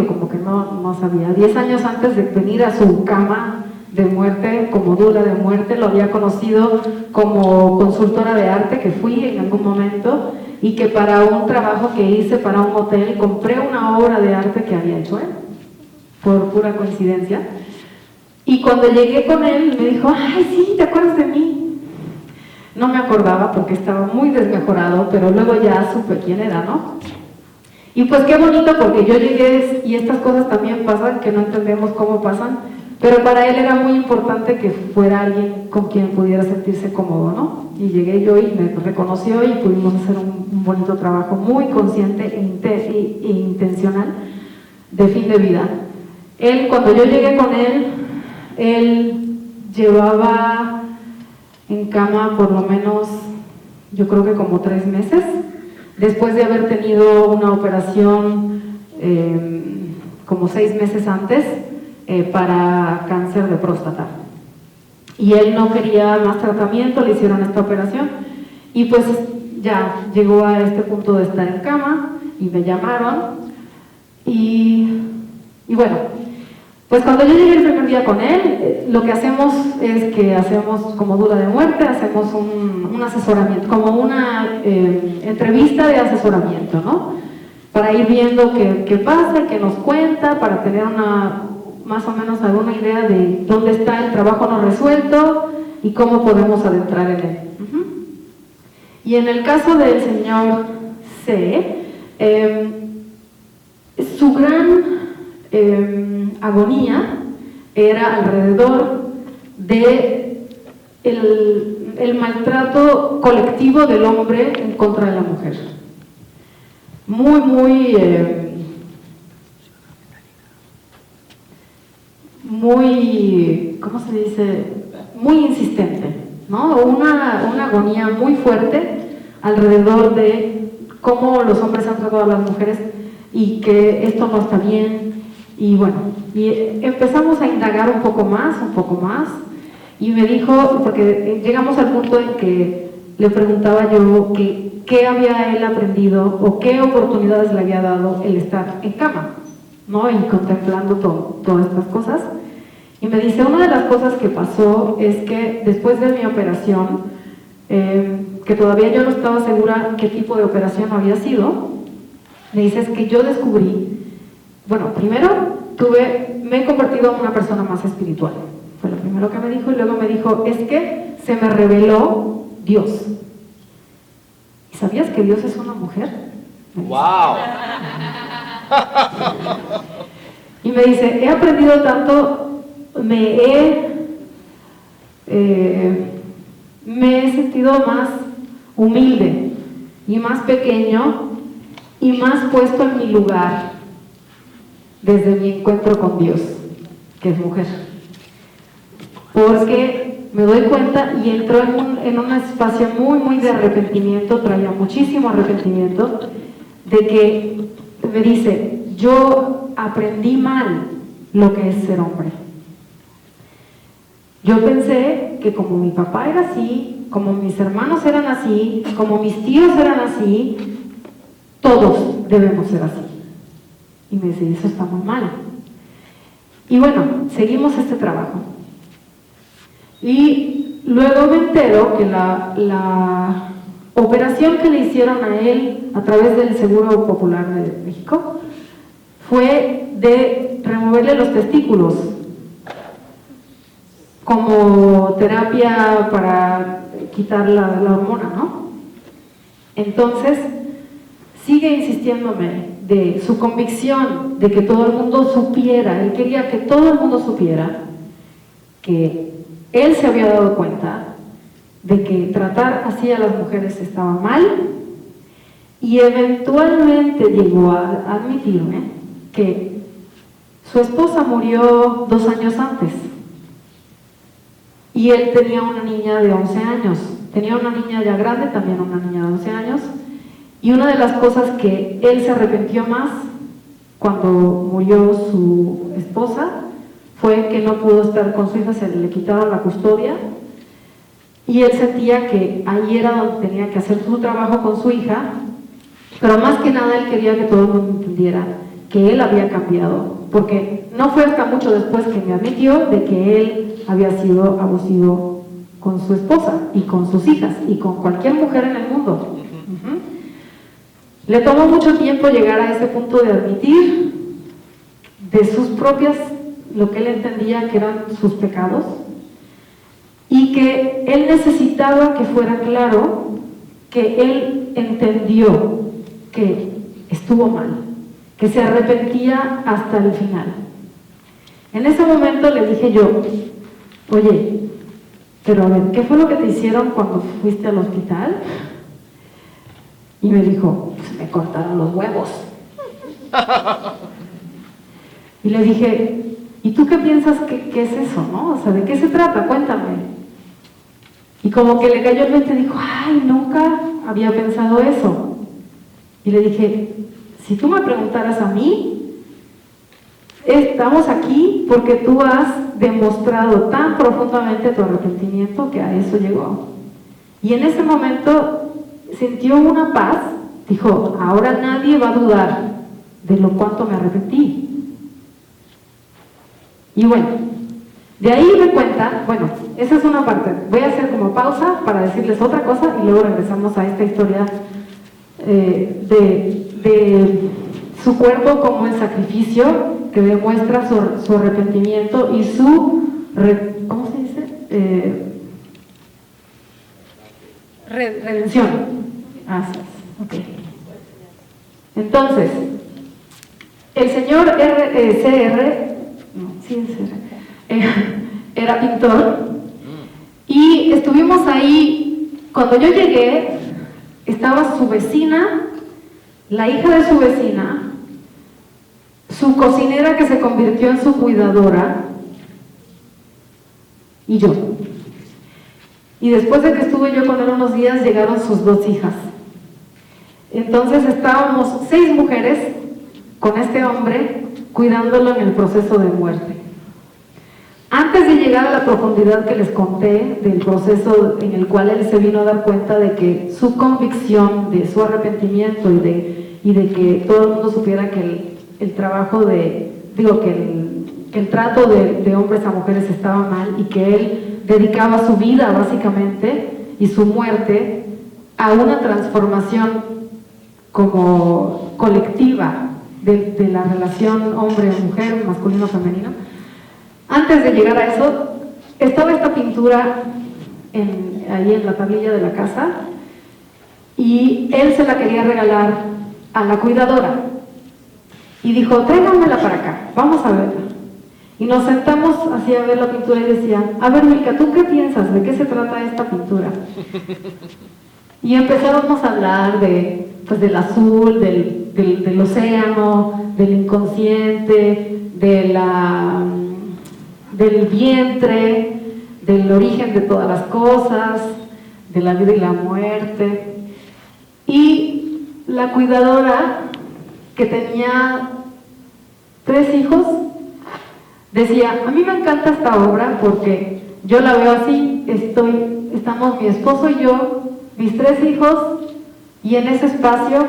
como que no sabía, 10 años antes de venir a su cama de muerte, como dula de muerte, lo había conocido como consultora de arte, que fui en algún momento, y que para un trabajo que hice para un hotel, compré una obra de arte que había hecho él, por pura coincidencia, y cuando llegué con él, me dijo, ay, sí, ¿te acuerdas de mí? No me acordaba porque estaba muy desmejorado, pero luego ya supe quién era, ¿no? Y pues qué bonito, porque yo llegué, y estas cosas también pasan, que no entendemos cómo pasan, pero para él era muy importante que fuera alguien con quien pudiera sentirse cómodo, ¿no? Y llegué yo y me reconoció y pudimos hacer un bonito trabajo muy consciente e intencional de fin de vida. Él, cuando yo llegué con él llevaba en cama por lo menos, yo creo que como 3 meses, después de haber tenido una operación como 6 meses antes para cáncer de próstata. Y él no quería más tratamiento, le hicieron esta operación y pues ya llegó a este punto de estar en cama y me llamaron y bueno, pues cuando yo llegué el primer día con él, lo que hacemos es que hacemos como dula de muerte, hacemos un asesoramiento, como una entrevista de asesoramiento, ¿no? Para ir viendo qué pasa, qué nos cuenta, para tener más o menos alguna idea de dónde está el trabajo no resuelto y cómo podemos adentrar en él. Y en el caso del señor C, su gran agonía era alrededor de el maltrato colectivo del hombre en contra de la mujer. Muy, ¿cómo se dice? Muy insistente, ¿no? Una agonía muy fuerte alrededor de cómo los hombres han tratado a las mujeres y que esto no está bien. Y bueno, y empezamos a indagar un poco más, y me dijo, porque llegamos al punto en que le preguntaba yo qué había él aprendido o qué oportunidades le había dado el estar en cama, ¿no? Y contemplando todas estas cosas. Y me dice, una de las cosas que pasó es que después de mi operación, que todavía yo no estaba segura qué tipo de operación había sido, me dice, es que yo descubrí, bueno, primero me he convertido en una persona más espiritual. Fue lo primero que me dijo, y luego me dijo, es que se me reveló Dios. ¿Y sabías que Dios es una mujer? ¡Wow! Y me dice, he aprendido tanto, me he sentido más humilde y más pequeño y más puesto en mi lugar desde mi encuentro con Dios, que es mujer. Porque me doy cuenta y entró en un espacio muy de arrepentimiento, traía muchísimo arrepentimiento, de que me dice, yo aprendí mal lo que es ser hombre. Yo pensé que como mi papá era así, como mis hermanos eran así, como mis tíos eran así, todos debemos ser así. Y me dice, eso está muy mal. Y bueno, seguimos este trabajo. Y luego me entero que la operación que le hicieron a él a través del Seguro Popular de México fue de removerle los testículos como terapia para quitar la hormona, ¿no? Entonces, sigue insistiéndome de su convicción de que todo el mundo supiera, él quería que todo el mundo supiera que él se había dado cuenta de que tratar así a las mujeres estaba mal, y eventualmente llegó a admitirme que su esposa murió 2 años antes y él tenía una niña de 11 años, tenía una niña ya grande, también una niña de 11 años, y una de las cosas que él se arrepintió más cuando murió su esposa fue que no pudo estar con su hija, se le quitaron la custodia, y él sentía que ahí era donde tenía que hacer su trabajo con su hija, pero más que nada él quería que todo el mundo entendiera que él había cambiado, porque no fue hasta mucho después que me admitió de que él había sido abusivo con su esposa y con sus hijas y con cualquier mujer en el mundo. Le tomó mucho tiempo llegar a ese punto de admitir de sus propias, lo que él entendía que eran sus pecados, y que él necesitaba que fuera claro que él entendió que estuvo mal, que se arrepentía hasta el final. En ese momento le dije yo, oye, pero a ver, ¿qué fue lo que te hicieron cuando fuiste al hospital? Y me dijo, pues me cortaron los huevos. Y le dije, ¿y tú qué piensas que es eso, no? O sea, ¿de qué se trata? Cuéntame. Y como que le cayó el 20 y dijo, ay, nunca había pensado eso. Y le dije, si tú me preguntaras a mí, estamos aquí porque tú has demostrado tan profundamente tu arrepentimiento que a eso llegó. Y en ese momento sintió una paz, dijo, ahora nadie va a dudar de lo cuánto me arrepentí. Y bueno, de ahí me cuenta, bueno, esa es una parte, voy a hacer como pausa para decirles otra cosa y luego regresamos a esta historia de su cuerpo como el sacrificio que demuestra su arrepentimiento y su, ¿cómo se dice? Redención. Así es. Ok. Entonces, el señor era pintor y estuvimos ahí. Cuando yo llegué, estaba su vecina, la hija de su vecina, su cocinera que se convirtió en su cuidadora y yo. Y después de que estuve yo con él unos días, llegaron sus 2 hijas. Entonces estábamos 6 mujeres con este hombre cuidándolo en el proceso de muerte. Antes de llegar a la profundidad que les conté del proceso en el cual él se vino a dar cuenta de que su convicción, de su arrepentimiento y de que todo el mundo supiera que el trabajo que el trato de hombres a mujeres estaba mal y que él dedicaba su vida básicamente y su muerte a una transformación como colectiva de la relación hombre-mujer, masculino-femenino. Antes de llegar a eso, estaba esta pintura ahí en la tablilla de la casa y él se la quería regalar a la cuidadora y dijo, tráigamela para acá, vamos a verla. Y nos sentamos así a ver la pintura y decía, a ver Milka, ¿tú qué piensas? ¿De qué se trata esta pintura? Y empezábamos a hablar del azul, del océano, del inconsciente, del vientre, del origen de todas las cosas, de la vida y la muerte. Y la cuidadora, que tenía 3 hijos, decía, a mí me encanta esta obra porque yo la veo así, estamos mi esposo y yo, mis 3 hijos, y en ese espacio,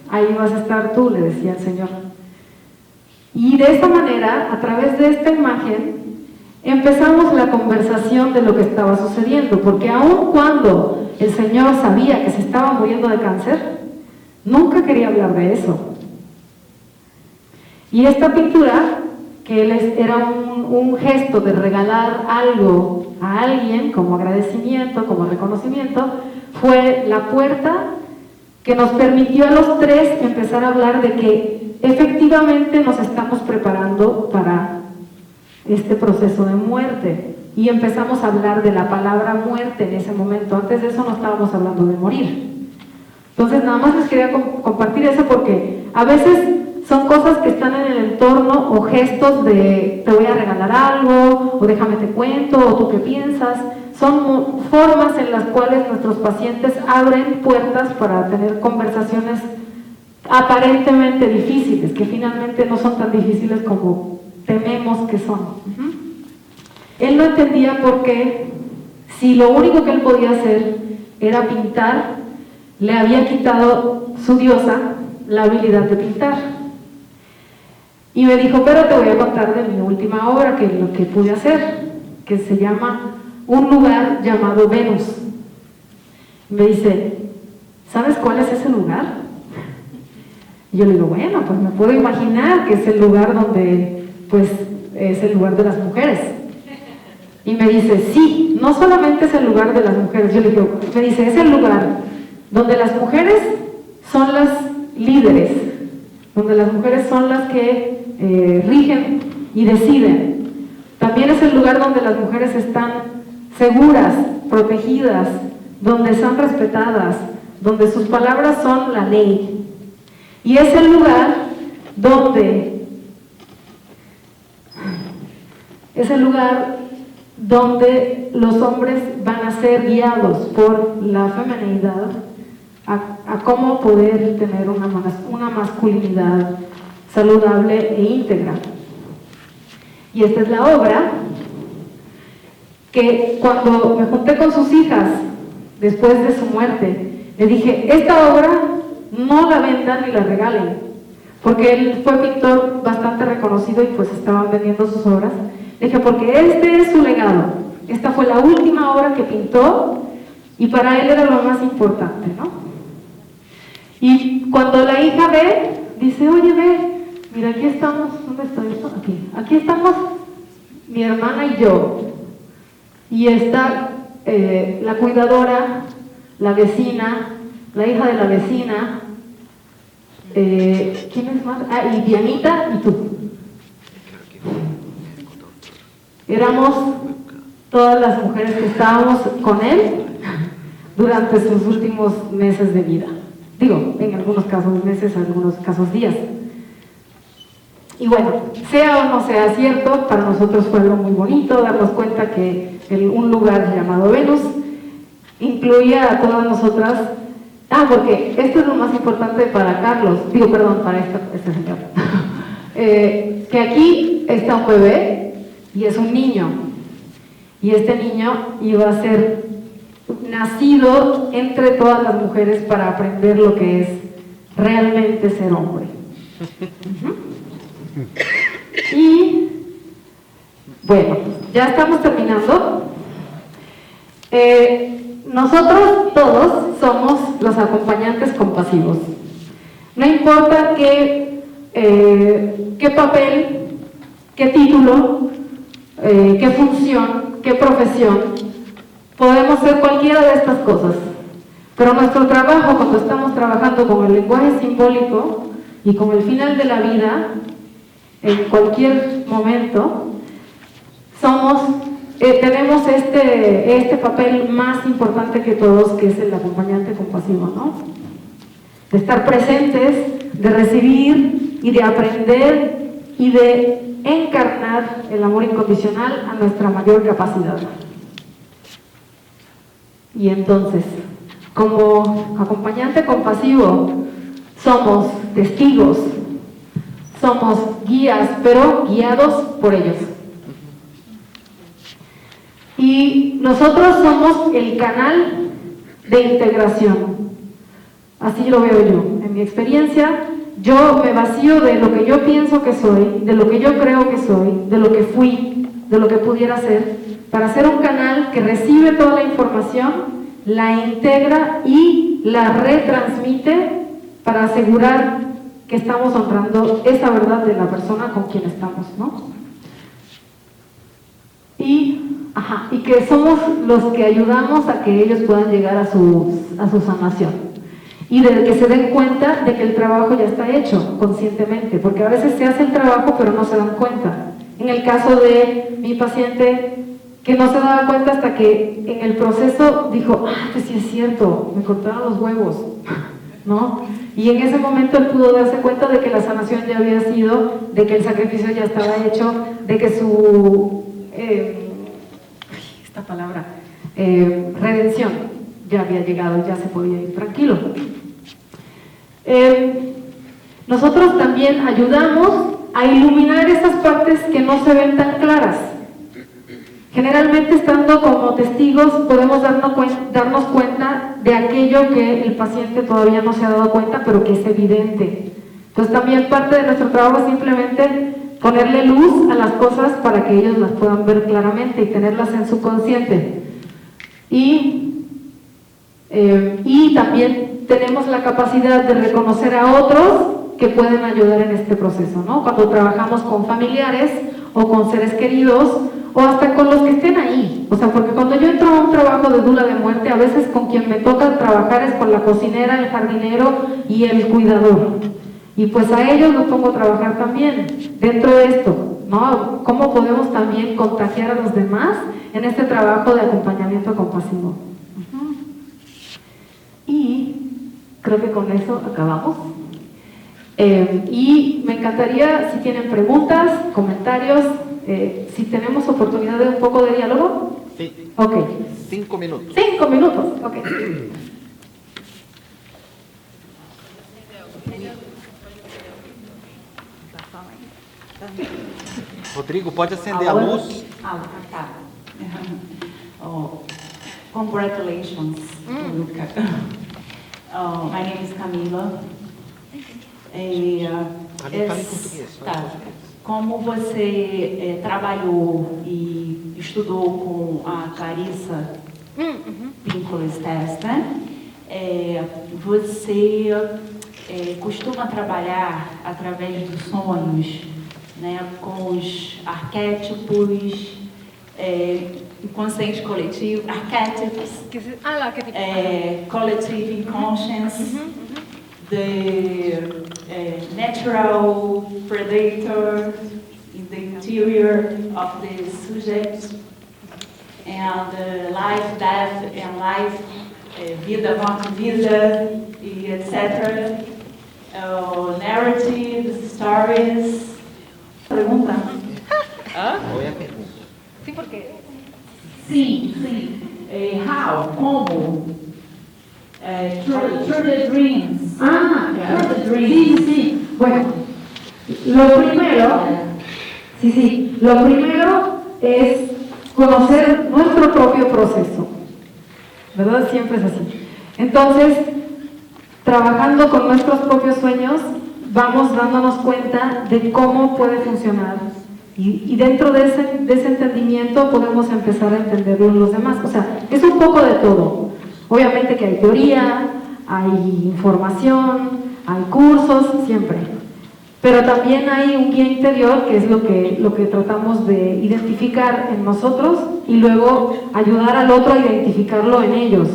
ahí vas a estar tú, le decía el Señor. Y de esta manera, a través de esta imagen, empezamos la conversación de lo que estaba sucediendo, porque aun cuando el Señor sabía que se estaba muriendo de cáncer, nunca quería hablar de eso. Y esta pintura, que era un gesto de regalar algo a alguien como agradecimiento, como reconocimiento, fue la puerta que nos permitió a los 3 empezar a hablar de que efectivamente nos estamos preparando para este proceso de muerte. Y empezamos a hablar de la palabra muerte en ese momento. Antes de eso no estábamos hablando de morir. Entonces nada más les quería compartir eso porque a veces son cosas que están en el entorno o gestos de te voy a regalar algo, o déjame te cuento, o tú qué piensas. Son formas en las cuales nuestros pacientes abren puertas para tener conversaciones aparentemente difíciles, que finalmente no son tan difíciles como tememos que son. Él no entendía por qué, si lo único que él podía hacer era pintar, le había quitado su diosa la habilidad de pintar. Y me dijo, pero te voy a contar de mi última obra, que lo que pude hacer, que se llama Un lugar llamado Venus. Me dice, ¿sabes cuál es ese lugar? Y yo le digo, bueno, pues me puedo imaginar que es el lugar donde, pues, es el lugar de las mujeres. Y me dice, sí, no solamente es el lugar de las mujeres. Yo le digo, me dice, es el lugar donde las mujeres son las líderes, donde las mujeres son las que rigen y deciden. También es el lugar donde las mujeres están seguras, protegidas, donde son respetadas, donde sus palabras son la ley. Y es el lugar donde los hombres van a ser guiados por la feminidad a cómo poder tener una masculinidad saludable e íntegra. Y esta es la obra que cuando me junté con sus hijas después de su muerte, le dije, esta obra no la vendan ni la regalen, porque él fue pintor bastante reconocido y pues estaban vendiendo sus obras. Le dije, porque este es su legado, esta fue la última obra que pintó y para él era lo más importante, ¿no? Y cuando la hija ve, dice, oye, ve, mira, aquí estamos, ¿dónde estoy esto? Aquí estamos mi hermana y yo, y está la cuidadora la vecina, la hija de la vecina, ¿quién es más? Ah, y Dianita y tú. Éramos todas las mujeres que estábamos con él durante sus últimos meses de vida. Digo, en algunos casos meses, en algunos casos días. Y bueno, sea o no sea cierto, para nosotros fue algo muy bonito darnos cuenta que un lugar llamado Venus incluía a todas nosotras. Porque esto es lo más importante para Carlos, para este señor. Que aquí está un bebé y es un niño. Y este niño iba a ser nacido entre todas las mujeres para aprender lo que es realmente ser hombre. Y bueno, ya estamos terminando. Nosotros todos somos los acompañantes compasivos. No importa qué papel, qué título, qué función, qué profesión, podemos ser cualquiera de estas cosas. Pero nuestro trabajo, cuando estamos trabajando con el lenguaje simbólico y con el final de la vida, en cualquier momento, tenemos este papel más importante que todos, que es el acompañante compasivo, ¿no? De estar presentes, de recibir y de aprender y de encarnar el amor incondicional a nuestra mayor capacidad. Y entonces, como acompañante compasivo, somos testigos, somos guías, pero guiados por ellos. Y nosotros somos el canal de integración. Así lo veo yo. En mi experiencia, yo me vacío de lo que yo pienso que soy, de lo que yo creo que soy, de lo que fui, de lo que pudiera ser, para ser un canal que recibe toda la información, la integra y la retransmite para asegurar que estamos honrando esa verdad de la persona con quien estamos, ¿no? Y que somos los que ayudamos a que ellos puedan llegar a su sanación. Y de que se den cuenta de que el trabajo ya está hecho conscientemente, porque a veces se hace el trabajo pero no se dan cuenta. En el caso de mi paciente, que no se daba cuenta hasta que en el proceso dijo, pues sí es cierto, me cortaron los huevos, ¿no? Y en ese momento él pudo darse cuenta de que la sanación ya había sido, de que el sacrificio ya estaba hecho, de que su redención ya había llegado, ya se podía ir tranquilo. Nosotros también ayudamos a iluminar esas partes que no se ven tan claras. Generalmente, estando como testigos, podemos darnos cuenta de aquello que el paciente todavía no se ha dado cuenta, pero que es evidente. Entonces también parte de nuestro trabajo es simplemente ponerle luz a las cosas para que ellos las puedan ver claramente y tenerlas en su consciente. Y también tenemos la capacidad de reconocer a otros que pueden ayudar en este proceso, ¿no? Cuando trabajamos con familiares o con seres queridos o hasta con los que estén ahí. O sea, porque cuando yo entro a un trabajo de dula de muerte, a veces con quien me toca trabajar es con la cocinera, el jardinero y el cuidador. Y pues a ellos los pongo a trabajar también dentro de esto, ¿no? ¿Cómo podemos también contagiar a los demás en este trabajo de acompañamiento compasivo? Y creo que con eso acabamos. Y me encantaría, si tienen preguntas, comentarios, si tenemos oportunidad de un poco de diálogo. Sí. Ok. 5 minutos. 5 minutos, ok. Rodrigo, pode acender a luz? Tá. Oh, congratulations, Luca. My name is Camila. Fala em português. Tá. Como você trabalhou e estudou com a Clarissa Pinkola-Stess, né? Você costuma trabalhar através dos sonhos, né, com os arquétipos, inconsciente coletivo, archetypes, arquetipo. Collective inconscience, the natural predator in the interior of the subject, and life, death, and life, vida, morte, vida, etc. Narratives, stories. Pergunta? Oi, a pergunta. Sim, porque Sim, sim. How? Como? Through the dreams. Through the dreams. Sí. Bueno, lo primero es conocer nuestro propio proceso, ¿verdad? Siempre es así. Entonces, trabajando con nuestros propios sueños, vamos dándonos cuenta de cómo puede funcionar. Y dentro de ese entendimiento podemos empezar a entenderlo en los demás. O sea, es un poco de todo. Obviamente que hay teoría, hay información, hay cursos, siempre. Pero también hay un guía interior, que es lo que tratamos de identificar en nosotros y luego ayudar al otro a identificarlo en ellos.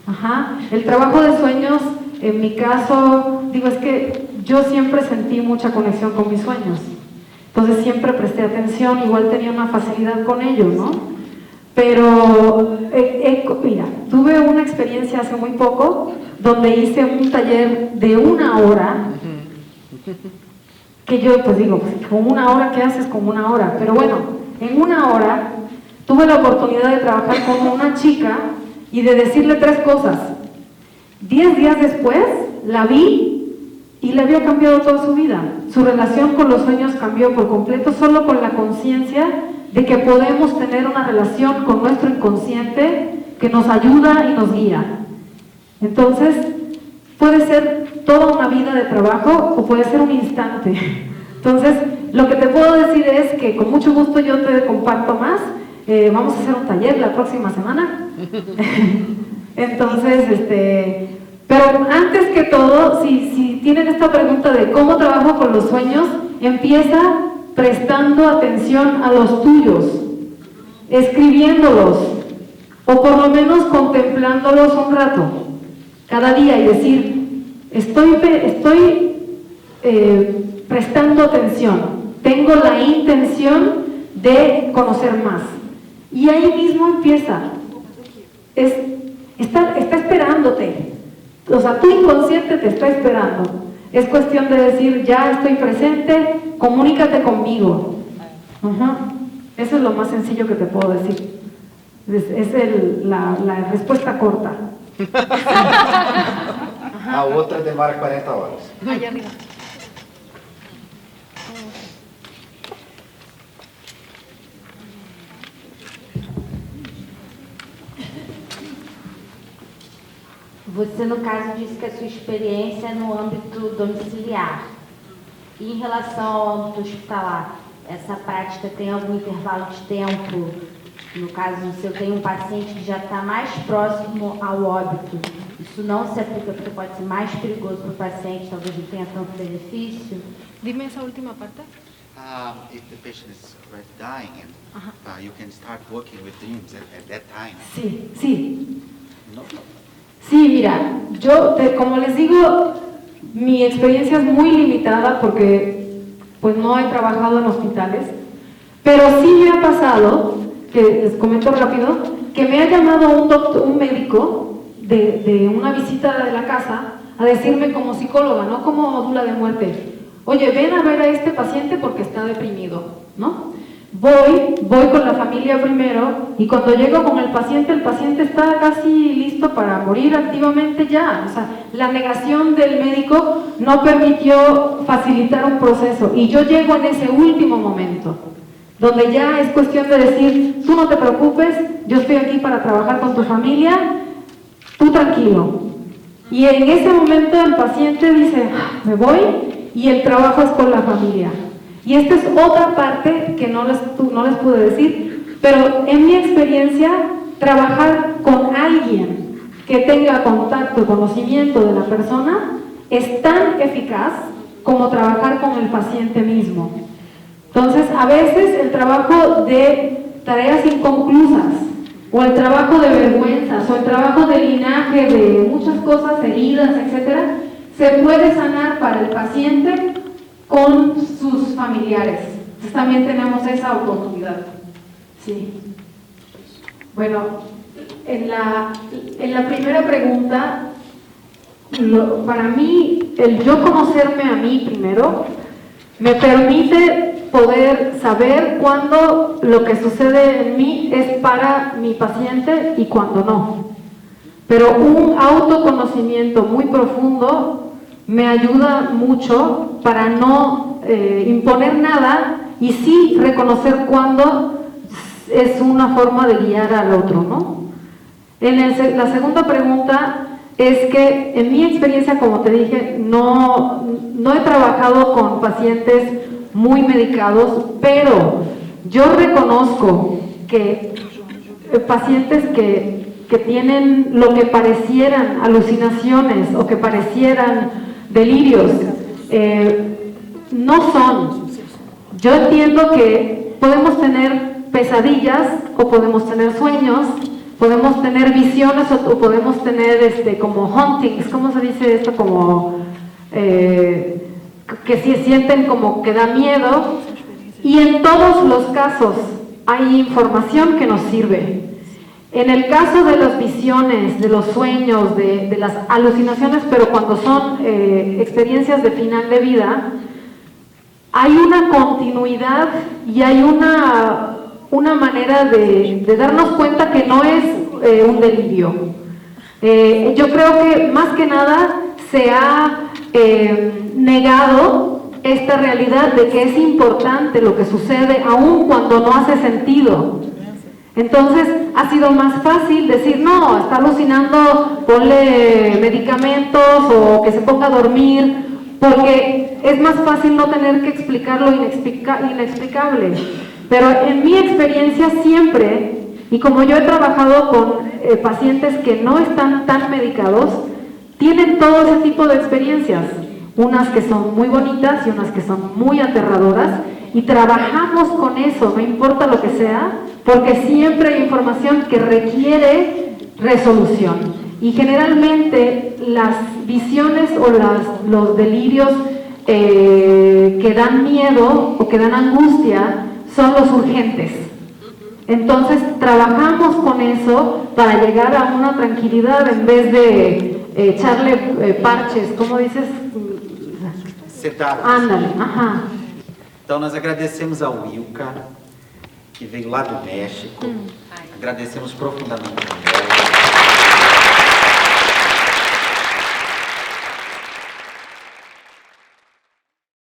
Ajá. El trabajo de sueños, en mi caso, digo, es que yo siempre sentí mucha conexión con mis sueños. Entonces siempre presté atención, igual tenía una facilidad con ellos, ¿no? Pero, mira, tuve una experiencia hace muy poco donde hice un taller de 1 hora, que yo pues digo, pues, con 1 hora, ¿qué haces con 1 hora? Pero bueno, en 1 hora tuve la oportunidad de trabajar con una chica y de decirle 3 cosas. 10 días después la vi y le había cambiado toda su vida. Su relación con los sueños cambió por completo solo con la conciencia de que podemos tener una relación con nuestro inconsciente que nos ayuda y nos guía. Entonces, puede ser toda una vida de trabajo o puede ser un instante. Entonces, lo que te puedo decir es que con mucho gusto yo te comparto más. Vamos a hacer un taller la próxima semana. Entonces, pero antes que todo, si tienen esta pregunta de cómo trabajo con los sueños, empieza prestando atención a los tuyos, escribiéndolos, o por lo menos contemplándolos un rato, cada día, y decir, estoy prestando atención, tengo la intención de conocer más. Y ahí mismo empieza, está esperándote. O sea, tu inconsciente te está esperando. Es cuestión de decir, ya estoy presente, comunícate conmigo. Eso es lo más sencillo que te puedo decir. Es la respuesta corta. A outra demora 40 horas. allá arriba. Você, no caso, disse que a sua experiência é no âmbito domiciliar. E em relação ao âmbito hospitalar, essa prática tem algum intervalo de tempo? No caso, se eu tenho um paciente que já está mais próximo ao óbito, isso não se aplica porque pode ser mais perigoso para o paciente, talvez não tenha tanto benefício? Dime esa última parte. If the patient is already dying, and you can start working with dreams at that time. Sí. No? Sí, mira, como les digo, mi experiencia es muy limitada porque pues no he trabajado en hospitales, pero sí me ha pasado, que les comento rápido, que me ha llamado un médico de una visita de la casa a decirme como psicóloga, no como dula de muerte, oye, ven a ver a este paciente porque está deprimido, ¿no? Voy con la familia primero y cuando llego con el paciente está casi listo para morir activamente ya. O sea, la negación del médico no permitió facilitar un proceso y yo llego en ese último momento, donde ya es cuestión de decir, tú no te preocupes, yo estoy aquí para trabajar con tu familia, tú tranquilo. Y en ese momento el paciente dice, me voy y el trabajo es con la familia. Y esta es otra parte que no les pude decir, pero en mi experiencia, trabajar con alguien que tenga contacto y conocimiento de la persona es tan eficaz como trabajar con el paciente mismo. Entonces, a veces el trabajo de tareas inconclusas, o el trabajo de vergüenzas, o el trabajo de linaje, de muchas cosas, heridas, etcétera, se puede sanar para el paciente con sus familiares. Entonces también tenemos esa oportunidad. Sí. Bueno, en la primera pregunta, para mí, el yo conocerme a mí primero, me permite poder saber cuándo lo que sucede en mí es para mi paciente y cuándo no. Pero un autoconocimiento muy profundo me ayuda mucho para no imponer nada y sí reconocer cuándo es una forma de guiar al otro, ¿no? La segunda pregunta es que en mi experiencia, como te dije, no he trabajado con pacientes muy medicados, pero yo reconozco que pacientes que tienen lo que parecieran alucinaciones o que parecieran delirios, no son. Yo entiendo que podemos tener pesadillas o podemos tener sueños, podemos tener visiones o podemos tener como hauntings, ¿cómo se dice esto? Como que se sienten como que da miedo, y en todos los casos hay información que nos sirve. En el caso de las visiones, de los sueños, de las alucinaciones, pero cuando son experiencias de final de vida, hay una continuidad y hay una manera de darnos cuenta que no es un delirio. Yo creo que más que nada se ha negado esta realidad de que es importante lo que sucede aun cuando no hace sentido. Entonces ha sido más fácil decir, no, está alucinando, ponle medicamentos o que se ponga a dormir, porque es más fácil no tener que explicar lo inexplicable. Pero en mi experiencia siempre, y como yo he trabajado con pacientes que no están tan medicados, tienen todo ese tipo de experiencias, unas que son muy bonitas y unas que son muy aterradoras, y trabajamos con eso, no importa lo que sea, porque siempre hay información que requiere resolución. Y generalmente las visiones o los delirios que dan miedo o que dan angustia son los urgentes. Entonces trabajamos con eso para llegar a una tranquilidad en vez de echarle parches, ¿cómo dices? Setar. Ándale, ajá. Então nós agradecemos ao Wilka, que veio lá do México. Agradecemos profundamente a ela.